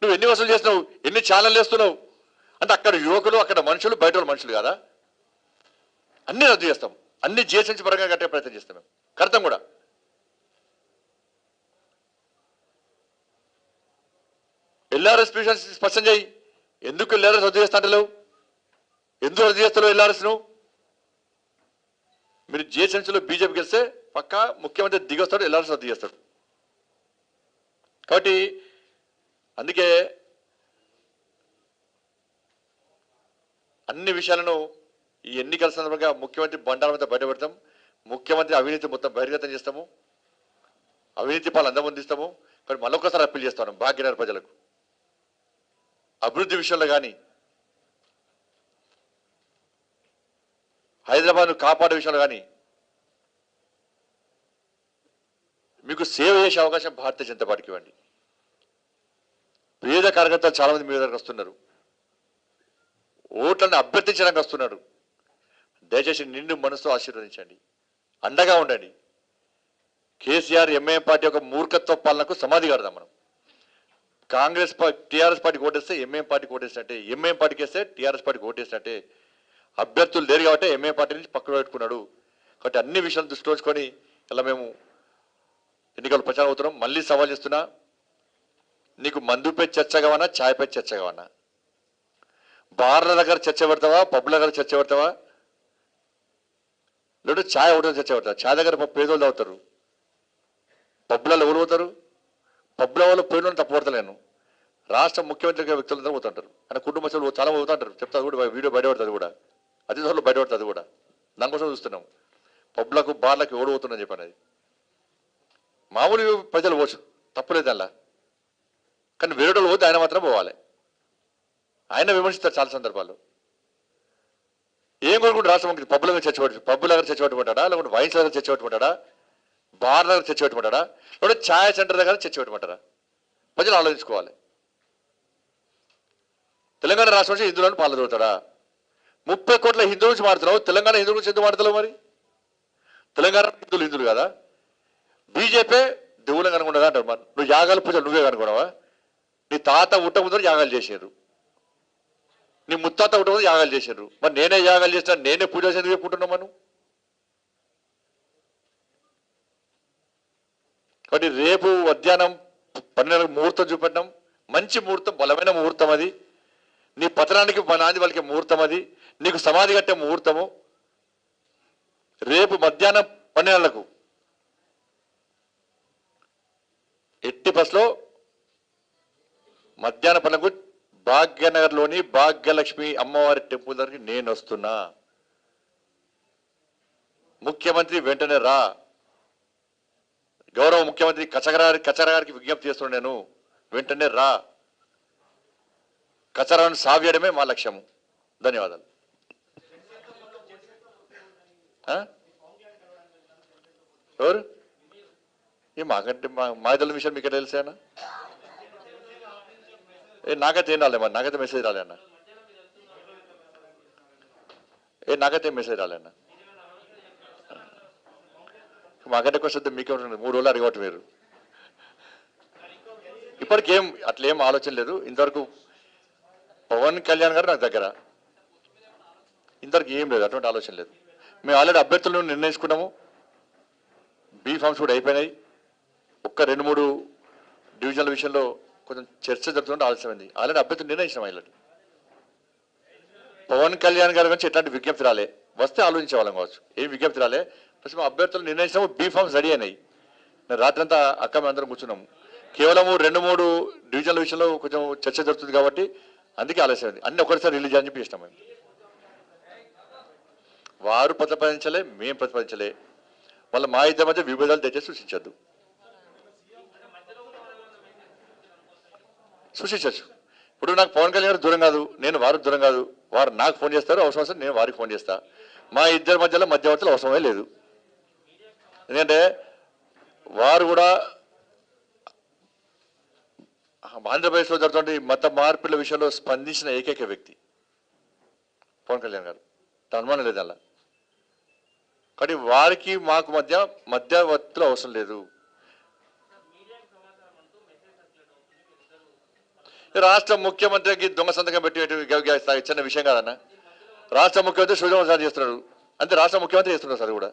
నువ్వు ఎన్ని వసూలు చేస్తున్నావు, ఎన్ని ఛానల్ వేస్తున్నావు అంటే అక్కడ యువకులు, అక్కడ మనుషులు, బయట వాళ్ళు మనుషులు కాదా? అన్ని రద్దు చేస్తాం, అన్ని జిహెచ్ఎంసీ పరంగా కట్టే ప్రయత్నం చేస్తాం. మేము కడతాం కూడా. ఎల్ఆర్ఎస్ స్పష్టం చేయి, ఎందుకు ఎల్ఆర్ఎస్ రద్దు చేస్తా అంటలేవు? ఎందుకు రద్దు చేస్తావు ఎల్ఆర్ఎస్ ను? మీరు జిహెచ్ఎంసీలో బీజేపీ గెలిస్తే పక్కా ముఖ్యమంత్రి దిగొస్తాడు, ఎల్ఆర్ఎస్ రద్దు చేస్తాడు. కాబట్టి అందుకే అన్ని విషయాలను ఈ ఎన్నికల సందర్భంగా ముఖ్యమంత్రి బండారంతో బయటపెడతాం. ముఖ్యమంత్రి అవినీతి మొత్తం బహిర్గతం చేస్తాము, అవినీతి పాలు అందముందిస్తాము. కానీ మళ్ళొకసారి అప్పీల్ చేస్తాను భాగ్యనగర్ ప్రజలకు, అభివృద్ధి విషయంలో కానీ హైదరాబాద్ను కాపాడే విషయంలో కానీ మీకు సేవ చేసే అవకాశం భారతీయ జనతా పార్టీకి ఇవ్వండి. పేద కార్యకర్తలు చాలా మంది మీ దగ్గరకు వస్తున్నారు, ఓట్లను అభ్యర్థించడానికి వస్తున్నారు. దయచేసి నిండు మనసుతో ఆశీర్వదించండి, అండగా ఉండండి. కేసీఆర్ ఎంఐఎం పార్టీ యొక్క మూర్ఖత్వ పాలనకు సమాధి కడదాం. మనం కాంగ్రెస్ టీఆర్ఎస్ పార్టీకి ఓటేస్తే ఎంఐఎం పార్టీకి ఓటేసినట్టే, ఎంఐఎం పార్టీకి వేస్తే టీఆర్ఎస్ పార్టీకి ఓటేసినట్టే. అభ్యర్థులు లేరు కాబట్టి ఎంఐఎం పార్టీ నుంచి పక్కన పెట్టుకున్నాడు. కాబట్టి అన్ని విషయాలు దృష్టిలో ఉంచుకొని ఇలా మేము ఎన్నికలు ప్రచారం అవుతున్నాం. మళ్ళీ సవాల్ చేస్తున్నా, నీకు మందుపై చర్చ కావన్నా, ఛాయ్పై చర్చ కావన్నా, బార్ల దగ్గర చర్చ పెడతావా, పబ్ల దగ్గర చర్చ పెడతావా, లేదా ఛాయ్ ఒకటి చర్చ పెడతావా? ఛాయ్ దగ్గర పేదోళ్ళు తాగుతారు, పబ్లలో ఎవరు పోతారు? పబ్ల వాళ్ళు పేదోళ్ళని తప్పుపడతలేను. రాష్ట్ర ముఖ్యమంత్రి వ్యక్తులందరూ పోతుంటారు, ఆయన కుటుంబ సభ్యులు చాలా పోతుంటారు. చెప్తారు కూడా, వీడియో బయటపడుతుంది కూడా, అతిథులు బయటపడుతుంది కూడా. దానికోసం చూస్తున్నాం. పబ్లకు బార్లకు ఎవడు పోతుందని చెప్పాను. అది మామూలు ప్రజలు పోవచ్చు, తప్పులేదు అలా. కానీ వేరేటోళ్ళు పోతే ఆయన మాత్రం పోవాలి. ఆయన విమర్శిస్తారు చాలా సందర్భాల్లో. ఏం కోరుకుంటే రాష్ట్ర మంత్రి పబ్బుల దగ్గర పబ్బుల దగ్గర చర్చపెట్టుకుంటాడా, లేకుంటే వైన్స్ దగ్గర చర్చపెట్టుకుంటాడా, బార్ దగ్గర చర్చపెట్టుకుంటాడా, లేకుంటే ఛాయ్ సెంటర్ దగ్గర చర్చపెట్టుకుంటారా? ప్రజలు ఆలోచించుకోవాలి. తెలంగాణ రాష్ట్రం నుంచి హిందువులను పాల్గొతాడా? 30 కోట్ల హిందువుల నుంచి మారుతున్నావు, తెలంగాణ హిందువుల నుంచి ఎందుకు మారుతున్నావు? మరి తెలంగాణ హిందువులు కదా, బీజేపీ దేవుళ్ళని కనుకుంటుందా అంటారు. మరి నువ్వు యాగాలు పూజలు నువ్వే కనుకున్నావా? నీ తాత ఉట్ట ముందు యాగాలు చేశారు, నీ ముత్తాత ఉట్ట ముందు యాగాలు చేశారు. మరి నేనే యాగాలు చేసినా, నేనే పూజ చేసి చెప్పుకుంటున్నావు మనం. కాబట్టి రేపు మధ్యాహ్నం 12 ముహూర్తం చూపెట్టాం. మంచి ముహూర్తం, బలమైన ముహూర్తం అది. నీ పతనానికి నాంది వాళ్ళకి ముహూర్తం అది, నీకు సమాధి కట్టే ముహూర్తము. రేపు మధ్యాహ్నం 12 గంటలకు ఎట్టి బస్లో మధ్యాహ్నం 12 గంటలకు భాగ్యనగర్లోని భాగ్యలక్ష్మి అమ్మవారి టెంపుల్ దగ్గరికి నేను వస్తున్నా. ముఖ్యమంత్రి వెంటనే రా. గౌరవ ముఖ్యమంత్రి కచరాగారికి విజ్ఞప్తి చేస్తున్నాను, నేను వెంటనే రా. కచరాను సావ్యడమే మా లక్ష్యము. ధన్యవాదాలు. ఎవరు మాకంటే మా ఇద్దరు విషయం మీకు తెలిసేనా? నాకైతే ఏం రాలే, మరి నాకైతే మెసేజ్ రాలే అన్న. నాకైతే మెసేజ్ రాలే అన్న. మాకంటే కొంచెం మీకే ఉంటుంది. 3 రోజులు అడగవట్టు మీరు. ఇప్పటికేం అట్లేం ఆలోచన లేదు. ఇంతవరకు పవన్ కళ్యాణ్ గారు నాకు దగ్గర, ఇంతవరకు ఏం లేదు, అటువంటి ఆలోచన లేదు. మేము ఆల్రెడీ అభ్యర్థులను నిర్ణయించుకున్నాము. బీ ఫామ్స్ కూడా అయిపోయినాయి. ఒక్క 2-3 డివిజన్ల విషయంలో కొంచెం చర్చ జరుగుతుంటే ఆలస్యమైంది. ఆల్రెడీ అభ్యర్థులు నిర్ణయించిన మహిళలు. పవన్ కళ్యాణ్ గారి గురించి ఎట్లాంటి విజ్ఞప్తి రాలే, వస్తే ఆలోచించే వాళ్ళం కావచ్చు. ఏం విజ్ఞప్తి రాలే. ఫస్ట్ మా అభ్యర్థులు నిర్ణయించినాము, బీ ఫామ్స్ రెడీ అయినాయి. నేను రాత్రంతా అక్క మేము అందరం కూర్చున్నాము. కేవలము 2-3 డివిజన్ల విషయంలో కొంచెం చర్చ జరుగుతుంది కాబట్టి అందుకే ఆలస్యమైంది. అన్ని ఒకటిసారి రిలీజ్ అని చెప్పి చేసినాం మేము. వారు ప్రతిపాదించలే, మేము ప్రతిపాదించలే. వాళ్ళ మా ఇద్దరి మధ్య విభేదాలు తెచ్చే సృష్టించద్దు. సృష్టించచ్చు. ఇప్పుడు నాకు పవన్ కళ్యాణ్ గారు దూరం కాదు, నేను వారు దూరం కాదు. వారు నాకు ఫోన్ చేస్తారు, అవసరం వస్తే నేను వారికి ఫోన్ చేస్తా. మా ఇద్దరి మధ్యలో మధ్యవర్తులు అవసరమే లేదు. ఎందుకంటే వారు కూడా ఆంధ్రప్రదేశ్లో జరుగుతున్న మత మార్పుల విషయంలో స్పందించిన ఏకైక వ్యక్తి పవన్ కళ్యాణ్ గారు. అనుమానం లేదు అలా. కానీ వారికి మాకు మధ్యవర్తులు అవసరం లేదు. రాష్ట్ర ముఖ్యమంత్రికి దొంగ సంతకం పెట్టి చిన్న విషయం కాదన్న. రాష్ట్ర ముఖ్యమంత్రి సృజనసారి చేస్తున్నాడు, అంతే. రాష్ట్ర ముఖ్యమంత్రి చేస్తున్నాడు సార్ కూడా.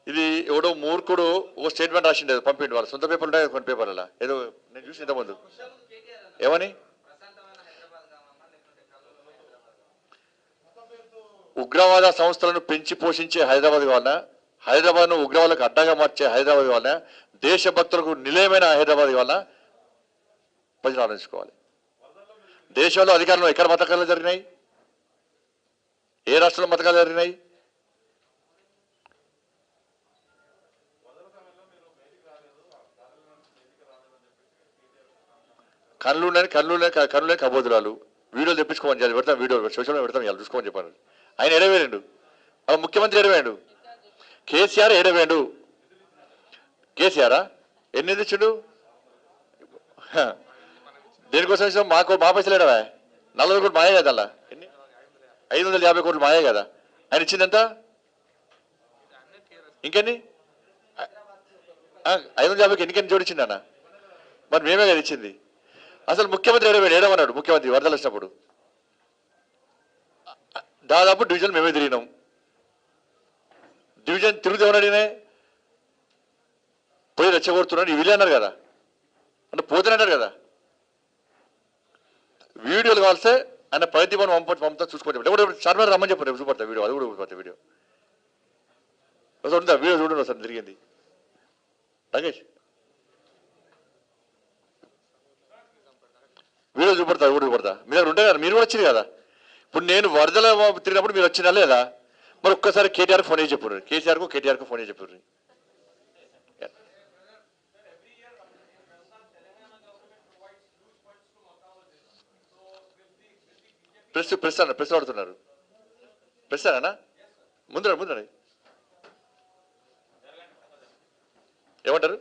ఇది ఎవడో మూర్ఖుడు ఓ స్టేట్మెంట్ రాసిండే పంపిండు, వాళ్ళ సొంత పేపర్లు ఉంటాయి కొన్ని పేపర్ల. ఏదో నేను చూసి ఇంతకుముందు ఏమని ఉగ్రవాద సంస్థలను పెంచి పోషించే హైదరాబాద్ కావాలన్నా, హైదరాబాద్ను ఉగ్రవాదులకు అడ్డగా మార్చే హైదరాబాద్ కావాలన్నా, దేశభక్తులకు నిలయమైన హైదరాబాద్ కావాలన్నా ప్రజలు ఆలోచించుకోవాలి. దేశంలో అధికారంలో ఎక్కడ మతకాలు జరిగినాయి, ఏ రాష్ట్రంలో మతకాలు జరిగినాయి? కన్నులే కబోదురాలు. వీడియోలు తెప్పించుకోమని చెప్పి పెడతాం, వీడియో సోషల్ మీడియా పెడతాం, ఇవాళ చూసుకోమని చెప్పారు. ఆయన ఎడవేయండు, వాళ్ళ ముఖ్యమంత్రి ఎడవేయండు, కేసీఆర్ ఎడవేయండు. కేసీఆరా ఎన్ని తెచ్చిండు? దేనికోసం ఇచ్చాం? మా పైసలు ఎడవా? 40 కోట్లు మాయే కదా. అలా ఎన్ని 550 కోట్లు మాయే కదా. ఆయన ఇచ్చిందంత ఇంకెన్ని 550కి ఎన్నికని జోడించింది అన్న. మరి మేమే కదా ఇచ్చింది. అసలు ముఖ్యమంత్రి ఏడమన్నాడు. ముఖ్యమంత్రి వరదలు వచ్చినప్పుడు దాదాపు డివిజన్ మేమే తిరిగినాం. డివిజన్ తిరుగుతూ ఎవరడినే పోయి రెచ్చగొడుతున్నాడు వీళ్ళే అన్నారు కదా, అంటే పోతున్నట్టారు కదా. వీడియోలు కావాల్సే ఆయన ప్రతిభను పంపుతా చూసుకొని చెప్పండి. చార్మినార్ రమ్మని చెప్పండి, చూపడతా వీడియో, అది కూడా చూపడతా వీడియో. ఉందా వీడియో చూడండి సార్ జరిగింది. రాకేష్ వీడియో చూపడతా, కూడా చూపడతా. మీ దగ్గర ఉంటాయి కదా, మీరు కూడా వచ్చింది కదా. ఇప్పుడు నేను వరదల తిరిగినప్పుడు మీరు వచ్చినా లేదా? మరి ఒక్కసారి కేటీఆర్కి ఫోన్ చేసి చెప్పారు, కేటీఆర్కు ఫోన్ చేసి చెప్పారు. ప్రెస్ ఆడుతున్నారు. ప్రెస్ అన్నా ముందు ఏమంటారు?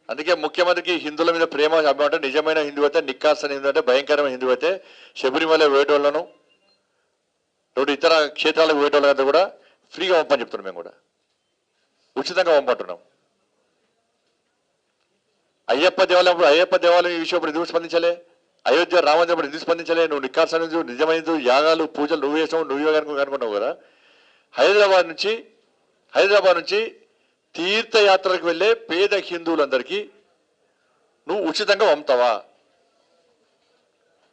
అందుకే ముఖ్యమంత్రికి హిందువుల మీద ప్రేమ అభిమానం, నిజమైన హిందూ అయితే, నిక్కాసన హిందూ అంటే, భయంకరమైన హిందూ అయితే శబరిమల వేటోళ్లను ఇతర క్షేత్రాలకు వేటోళ్ళంతా కూడా ఫ్రీగా పంపని చెప్తున్నాం. మేము కూడా ఉచితంగా పంపంటున్నాం. అయ్యప్ప దేవాలయం ఈ విషయం ఎందుకు స్పందించలే? అయోధ్య రామందిరం ఎందుకు స్పందించలే? నువ్వు నిక్కాసన నిజమైన యాగాలు పూజలు నువ్వు వేసావు, నువ్వే అనుకున్నావు కదా. హైదరాబాద్ నుంచి తీర్థయాత్రలకు వెళ్ళే పేద హిందువులందరికీ నువ్వు ఉచితంగా పంపుతావా?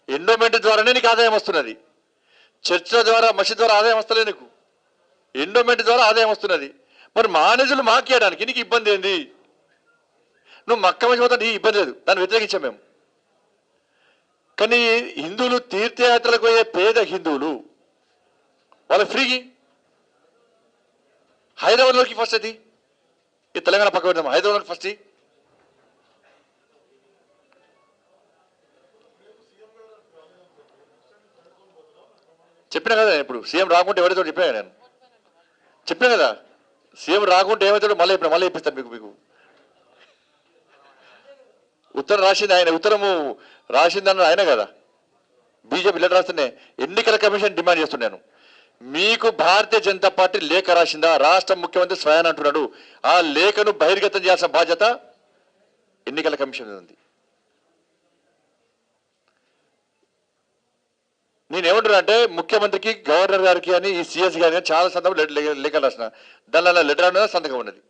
ఎండోమెంట్ ద్వారానే నీకు ఆదాయం వస్తున్నది. చర్చల ద్వారా, మసీద్ ద్వారా ఆదాయం వస్తలేదు నీకు. ఎండోమెంట్ ద్వారా ఆదాయం వస్తున్నది. మరి మానేజులు మాకేయడానికి నీకు ఇబ్బంది ఏంది? నువ్వు మక్క మధ్య పోతా, నీ ఇబ్బంది లేదు, దాన్ని వ్యతిరేకించాం మేము. కానీ హిందువులు తీర్థయాత్రలకు పోయే పేద హిందువులు వాళ్ళ ఫ్రీకి హైదరాబాద్లోకి ఫస్ట్ అది ఈ తెలంగాణ పక్క పెడదాం, హైదరాబాద్లోకి ఫస్ట్. చెప్పినా కదా ఇప్పుడు సీఎం రాకుంటే ఎవరితో చెప్పాను నేను, చెప్పాను కదా. సీఎం రాకుంటే ఏమవుతాడో మళ్ళీ ఇప్పిస్తాను మీకు. ఉత్తరం రాసింది ఆయన, ఉత్తరము రాసింది అన్న ఆయన కదా. బీజేపీ లెటర్ రాస్తేనే ఎన్నికల కమిషన్ డిమాండ్ చేస్తున్నాను. మీకు భారతీయ జనతా పార్టీ లేఖ రాసిందా? రాష్ట్ర ముఖ్యమంత్రి స్వయాన్ అంటున్నాడు. ఆ లేఖను బహిర్గతం చేయాల్సిన బాధ్యత ఎన్నికల కమిషన్ ఉంది. నేనేమంటున్నా అంటే ముఖ్యమంత్రికి, గవర్నర్ గారికి అని, ఈ సిఎస్ గారికి చాలా సందర్భం లేఖలు రాసిన, దానిలో లెటర్ అనేది సంతకం ఉన్నది.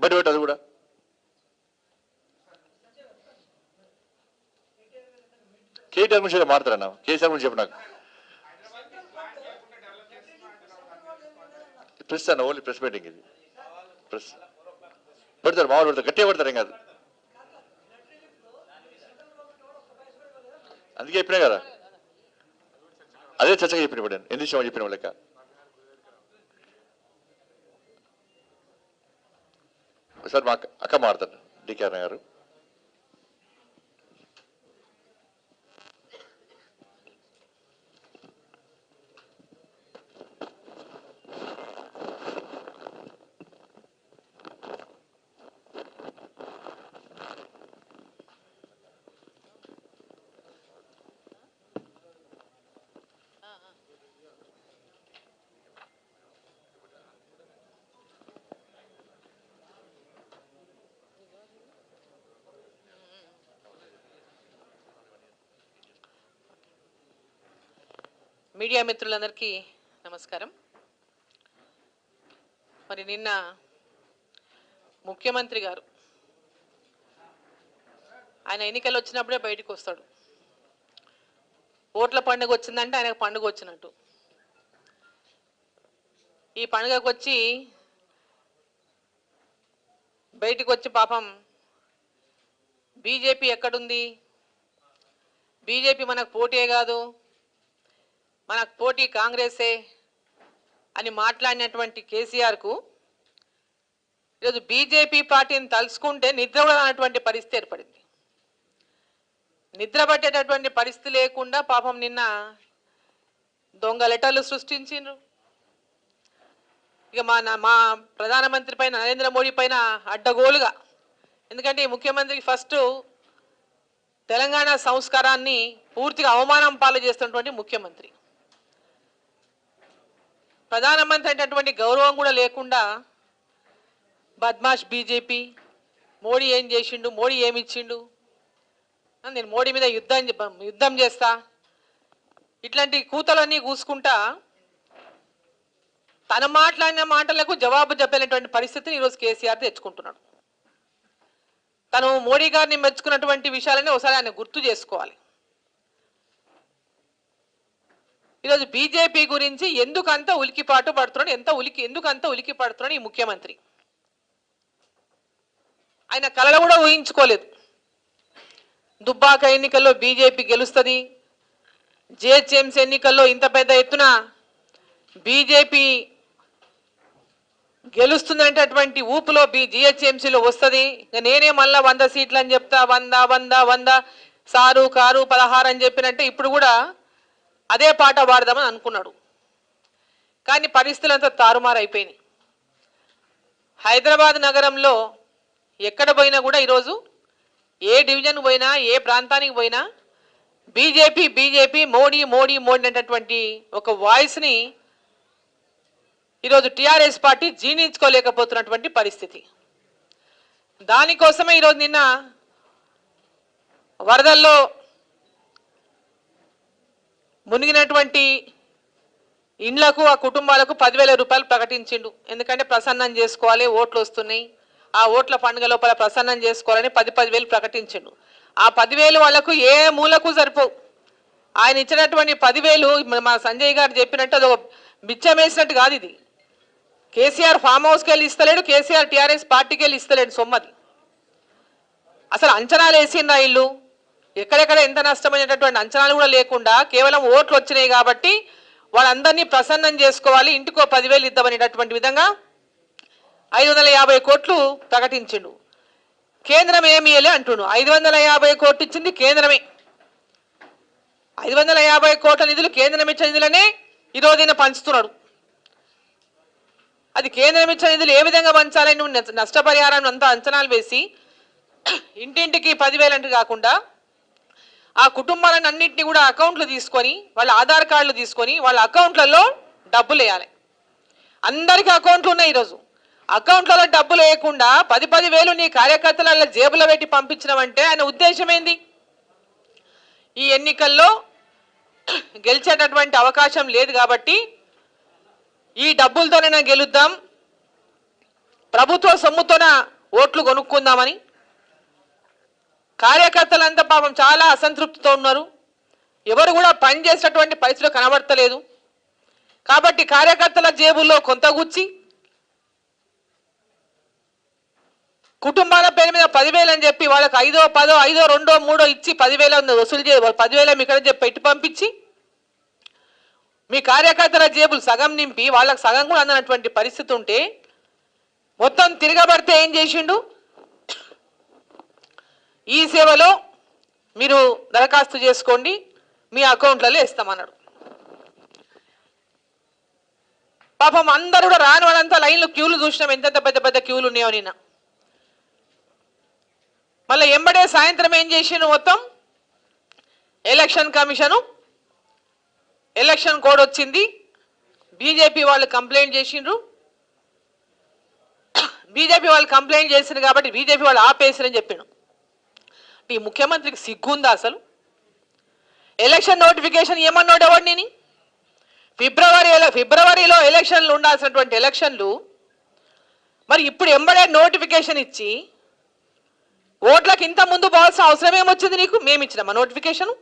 బయట పెట్టు, అది కూడా కేటీఆర్ గురించి మాట్లాడతారన్నా. కేసీఆర్ గురించి చెప్పు నాకు. ప్రెస్ అన్న, ఓన్లీ ప్రెస్ మీటింగ్ ఇది. ప్రెస్ పెడతారు, మామూలు పెడతారు, గట్టిగా పెడతారు, ఏం కాదు. అందుకే చెప్పినా కదా, అదే చర్చగా చెప్పిన ఇప్పుడు నేను ఎన్ని విషయం చెప్పిన లెక్క. సార్ మా అక్క మాడతారు డికే అన్న గారు. మీడియా మిత్రులందరికీ నమస్కారం. మరి నిన్న ముఖ్యమంత్రి గారు ఆయన ఎన్నికలు వచ్చినప్పుడే బయటకు వస్తాడు. ఓట్ల పండుగ వచ్చిందంటే ఆయనకు పండుగ వచ్చినట్టు. ఈ పండుగకు వచ్చి బయటకు వచ్చి పాపం బీజేపీ ఎక్కడుంది, బీజేపీ మనకు పోటీ కాదు, మనకు పోటీ కాంగ్రెసే అని మాట్లాడినటువంటి కేసీఆర్కు ఈరోజు బీజేపీ పార్టీని తలుచుకుంటే నిద్ర కూడా రానటువంటి పరిస్థితి ఏర్పడింది. నిద్ర పట్టేటటువంటి పరిస్థితి లేకుండా పాపం నిన్న దొంగ లెటర్లు సృష్టించిండ్రు. ఇక మా ప్రధానమంత్రి పైన, నరేంద్ర మోడీ పైన అడ్డగోలుగా, ఎందుకంటే ఈ ముఖ్యమంత్రికి ఫస్ట్ తెలంగాణ సంస్కారాన్ని పూర్తిగా అవమానం పాలు చేస్తున్నటువంటి ముఖ్యమంత్రి, ప్రధానమంత్రి అనేటటువంటి గౌరవం కూడా లేకుండా బద్మాష్ బీజేపీ, మోడీ ఏం చేసిండు, మోడీ ఏమి ఇచ్చిండు, నేను మోడీ మీద యుద్ధం చేస్తా, ఇట్లాంటి కూతలన్నీ కూసుకుంటా తను మాట్లాడిన మాటలకు జవాబు చెప్పలేనటువంటి పరిస్థితిని ఈరోజు కేసీఆర్ తెచ్చుకుంటున్నాడు. తను మోడీ గారిని మెచ్చుకున్నటువంటి విషయాలని ఒకసారి ఆయన గుర్తు చేసుకోవాలి. ఈరోజు బీజేపీ గురించి ఎందుకంత ఉలికిపాటు పడుతున్నాడు, ఎందుకంత ఉలికి పడుతున్నాడు ఈ ముఖ్యమంత్రి. ఆయన కలలో కూడా ఊహించుకోలేదు దుబ్బాక ఎన్నికల్లో బీజేపీ గెలుస్తుంది, జిహెచ్ఎంసీ ఎన్నికల్లో ఇంత పెద్ద ఎత్తున బీజేపీ గెలుస్తుందనేటటువంటి ఊపులో జిహెచ్ఎంసీలో వస్తుంది. నేనే మళ్ళా 100 సీట్లు అని చెప్తా, 100 సారు కారు 16 అని చెప్పినట్టే ఇప్పుడు కూడా అదే పాట పాడదామని అనుకున్నాడు. కానీ పరిస్థితులు అంతా తారుమారైపోయినాయి. హైదరాబాద్ నగరంలో ఎక్కడ పోయినా కూడా ఈరోజు ఏ డివిజన్ పోయినా, ఏ ప్రాంతానికి పోయినా బీజేపీ బీజేపీ, మోడీ మోడీ మోడీ అనేటటువంటి ఒక వాయిస్ని ఈరోజు టీఆర్ఎస్ పార్టీ జీర్ణించుకోలేకపోతున్నటువంటి పరిస్థితి. దానికోసమే ఈరోజు నిన్న వరదల్లో మునిగినటువంటి ఇండ్లకు, ఆ కుటుంబాలకు 10,000 రూపాయలు ప్రకటించిండు. ఎందుకంటే ప్రసన్నం చేసుకోవాలి, ఓట్లు వస్తున్నాయి, ఆ ఓట్ల పండుగ లోపల ప్రసన్నం చేసుకోవాలని 10,000 ప్రకటించిండు. ఆ 10,000 వాళ్ళకు ఏ మూలకు సరిపోవు. ఆయన ఇచ్చినటువంటి 10,000 మా సంజయ్ గారు చెప్పినట్టు అది బిచ్చం వేసినట్టు కాదు. ఇది కేసీఆర్ ఫామ్ హౌస్కి వెళ్ళి ఇస్తలేడు, కేసీఆర్ టీఆర్ఎస్ పార్టీకి వెళ్ళి ఇస్తలేడు సొమ్మది. అసలు అంచనాలు వేసిండ్రా ఇల్లు, ఎక్కడెక్కడ ఎంత నష్టమైనటువంటి అంచనాలు కూడా లేకుండా కేవలం ఓట్లు వచ్చినాయి కాబట్టి వాళ్ళందరినీ ప్రసన్నం చేసుకోవాలి, ఇంటికో 10,000 ఇద్దామనేటటువంటి విధంగా 550 కోట్లు ప్రకటించిండు. కేంద్రం ఏమి ఇయ్యలే అంటుండు. 550 కోట్లు ఇచ్చింది కేంద్రమే. 550 కోట్ల నిధులు కేంద్రం ఇచ్చిన నిధులనే ఈరోజు ఈయన పంచుతున్నాడు. అది కేంద్రం ఇచ్చిన నిధులు ఏ విధంగా పంచాలని నువ్వు నష్టపరిహారాన్ని అంతా అంచనాలు వేసి ఇంటింటికి 10,000 అంటే కాకుండా ఆ కుటుంబాలను అన్నింటినీ కూడా అకౌంట్లు తీసుకొని వాళ్ళ ఆధార్ కార్డులు తీసుకొని వాళ్ళ అకౌంట్లలో డబ్బులు వేయాలి. అందరికీ అకౌంట్లు ఉన్నాయి. ఈరోజు అకౌంట్లలో డబ్బులు వేయకుండా 10 వేలు నీ కార్యకర్తల జేబులో పెట్టి పంపించడం ఆయన ఉద్దేశం ఏంది? ఈ ఎన్నికల్లో గెలిచేటటువంటి అవకాశం లేదు కాబట్టి ఈ డబ్బులతోనైనా గెలుద్దాం, ప్రభుత్వ సొమ్ముతోన ఓట్లు కొనుక్కుందామని కార్యకర్తలంతా పాపం చాలా అసంతృప్తితో ఉన్నారు. ఎవరు కూడా పని చేసేటటువంటి పరిస్థితులు కనబడతలేదు. కాబట్టి కార్యకర్తల జేబుల్లో కొంత గుచ్చి కుటుంబాల పేరు మీద 10,000 అని చెప్పి వాళ్ళకి 5, 10, 5, 2, 3 ఇచ్చి 10,000 వసూలు 10,000 ఇక్కడ చెప్పి పెట్టి పంపించి మీ కార్యకర్తల జేబులు సగం నింపి వాళ్ళకి సగం కూడా అందనటువంటి పరిస్థితి ఉంటే మొత్తం తిరగబడితే ఏం చేసిండు? ఈ సేవలో మీరు దరఖాస్తు చేసుకోండి, మీ అకౌంట్లలో వేస్తామన్నాడు. పాపం అందరూ కూడా రాని వాళ్ళంతా లైన్లో క్యూలు చూసినాం, ఎంతెంత పెద్ద పెద్ద క్యూలు ఉన్నాయో నిన్న. మళ్ళీ ఎంబడే సాయంత్రం ఏం చేసిండు? మొత్తం ఎలక్షన్ కమిషను ఎలక్షన్ కోడ్ వచ్చింది, బీజేపీ వాళ్ళు కంప్లైంట్ చేసిండ్రు. బీజేపీ వాళ్ళు కంప్లైంట్ చేసిండ్రు కాబట్టి బీజేపీ వాళ్ళు ఆపేసిరని చెప్పిండు. ఈ ముఖ్యమంత్రికి సిగ్గుందా అసలు? ఎలక్షన్ నోటిఫికేషన్ ఏమన్నాడు ఎవడు? నేను ఫిబ్రవరిలో ఎలక్షన్లు ఉండాల్సినటువంటి ఎలక్షన్లు మరి ఇప్పుడు ఎంబడే నోటిఫికేషన్ ఇచ్చి ఓట్లకు ఇంత ముందు పోవాల్సిన అవసరం ఏమొచ్చింది నీకు? మేము ఇచ్చినామా నోటిఫికేషన్?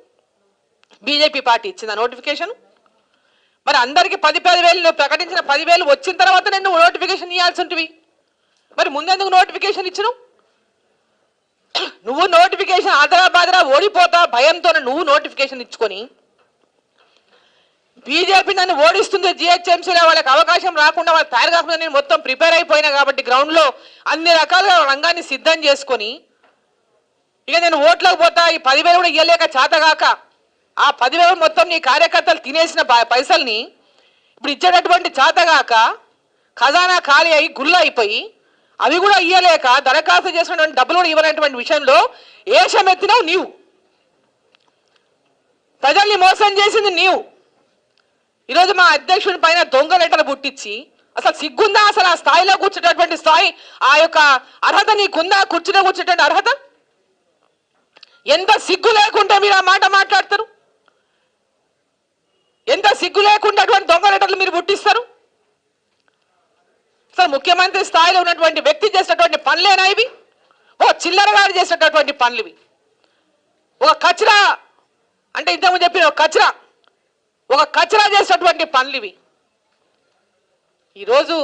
బీజేపీ పార్టీ ఇచ్చిందా నోటిఫికేషన్? మరి అందరికి 10 వేలు ప్రకటించిన 10,000 వచ్చిన తర్వాత నేను నోటిఫికేషన్ ఇవ్వాల్సి ఉంటుంది. మరి ముందెందుకు నోటిఫికేషన్ ఇచ్చినావు? నువ్వు నోటిఫికేషన్ ఆదరా ఓడిపోతా భయంతో నువ్వు నోటిఫికేషన్ ఇచ్చుకొని బీజేపీ నన్ను ఓడిస్తుంది, జిహెచ్ఎంసీలో వాళ్ళకి అవకాశం రాకుండా వాళ్ళు తయారు కాకుండా నేను మొత్తం ప్రిపేర్ అయిపోయినా కాబట్టి గ్రౌండ్లో అన్ని రకాలుగా రంగాన్ని సిద్ధం చేసుకొని ఇక నేను ఓట్లకు పోతా, ఈ 10,000 కూడా ఇవ్వలేక చేతగాక ఆ 10,000 మొత్తం నీ కార్యకర్తలు తినేసిన పైసల్ని ఇప్పుడు ఇచ్చేటటువంటి చేతగాక ఖజానా ఖాళీ అయి గుల్ల అయిపోయి అవి కూడా ఇవ్వలేక దరఖాస్తు చేసుకున్నటువంటి డబ్బులు కూడా ఇవ్వలేనటువంటి విషయంలో ఏషం ఎత్తినావు నీవు. ప్రజల్ని మోసం చేసింది నీవు. ఈరోజు మా అధ్యక్షుడి పైన దొంగ లెటర్ పుట్టించి అసలు సిగ్గుందా? అసలు ఆ స్థాయిలో కూర్చున్నటువంటి స్థాయి ఆ యొక్క అర్హత నీకుందా? కూర్చునే కూర్చున్నటువంటి అర్హత? ఎంత సిగ్గు లేకుండా మీరు ఆ మాట మాట్లాడతారు? ఎంత సిగ్గు లేకుండా అటువంటి దొంగ లెటర్లు మీరు పుట్టిస్తారు? అసలు ముఖ్యమంత్రి స్థాయిలో ఉన్నటువంటి వ్యక్తి చేసేటటువంటి పనులేనా ఇవి? ఓ చిల్లరగాడు చేసేటటువంటి పనులు ఇవి. ఒక కచరా అంటే ఇంతకుముందు చెప్పిన ఒక కచరా చేసేటటువంటి పనులు ఇవి. ఈరోజు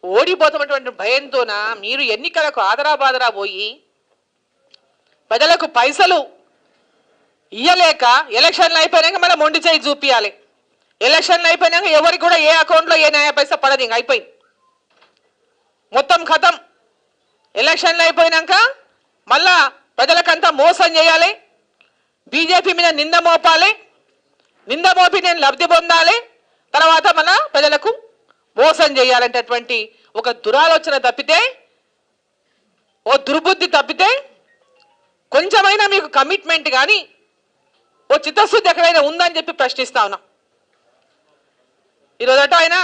ఓడిపోతున్నటువంటి భయంతోన మీరు ఎన్నికలకు ఆదరా పోయి ప్రజలకు పైసలు ఇయ్యలేక ఎలక్షన్లు అయిపోయినాక మళ్ళీ మొండి చేయి చూపించాలి. ఎలక్షన్లు అయిపోయినాక ఎవరికి కూడా ఏ అకౌంట్లో ఏ న్యాయ పైసా పడదు, ఇంక అయిపోయింది మొత్తం ఖతం. ఎలక్షన్లు అయిపోయినాక మళ్ళా ప్రజలకంతా మోసం చేయాలి, బీజేపీ మీద నింద మోపాలి, నింద మోపి నేను లబ్ధి పొందాలి, తర్వాత మన ప్రజలకు మోసం చేయాలంటటువంటి ఒక దురాలోచన తప్పితే, ఓ దుర్బుద్ధి తప్పితే కొంచెమైనా మీకు కమిట్మెంట్ కానీ ఓ చిత్తశుద్ధి ఎక్కడైనా ఉందని చెప్పి ప్రశ్నిస్తా ఉన్నా. ఈరోజట ఆయన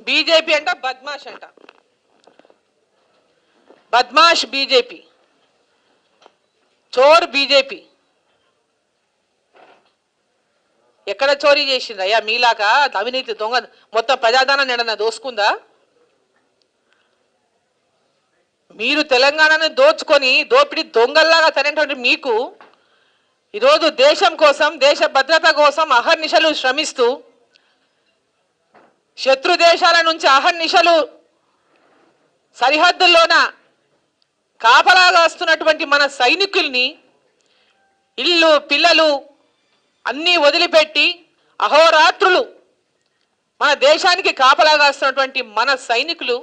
బీజేపీ అంట బద్మాష్ అంట, బద్మాష్ బీజేపీ, చోర్ బీజేపీ. ఎక్కడ చోరీ చేసిండ్రు అయ్యా మీలాగా? అవినీతి దొంగ మొత్తం ప్రజాధనాన్ని ఎడన్నా దోసుకుందా? మీరు తెలంగాణను దోచుకొని దోపిడీ దొంగల్లాగా తనేటువంటి మీకు ఈరోజు దేశం కోసం, దేశ భద్రత కోసం అహర్నిశలు శ్రమిస్తూ శత్రు దేశాల నుంచి అహర్నిశలు సరిహద్దుల్లోన కాపలాగా వస్తున్నటువంటి మన సైనికుల్ని ఇల్లు పిల్లలు అన్నీ వదిలిపెట్టి అహోరాత్రులు మన దేశానికి కాపలాగా వస్తున్నటువంటి మన సైనికులు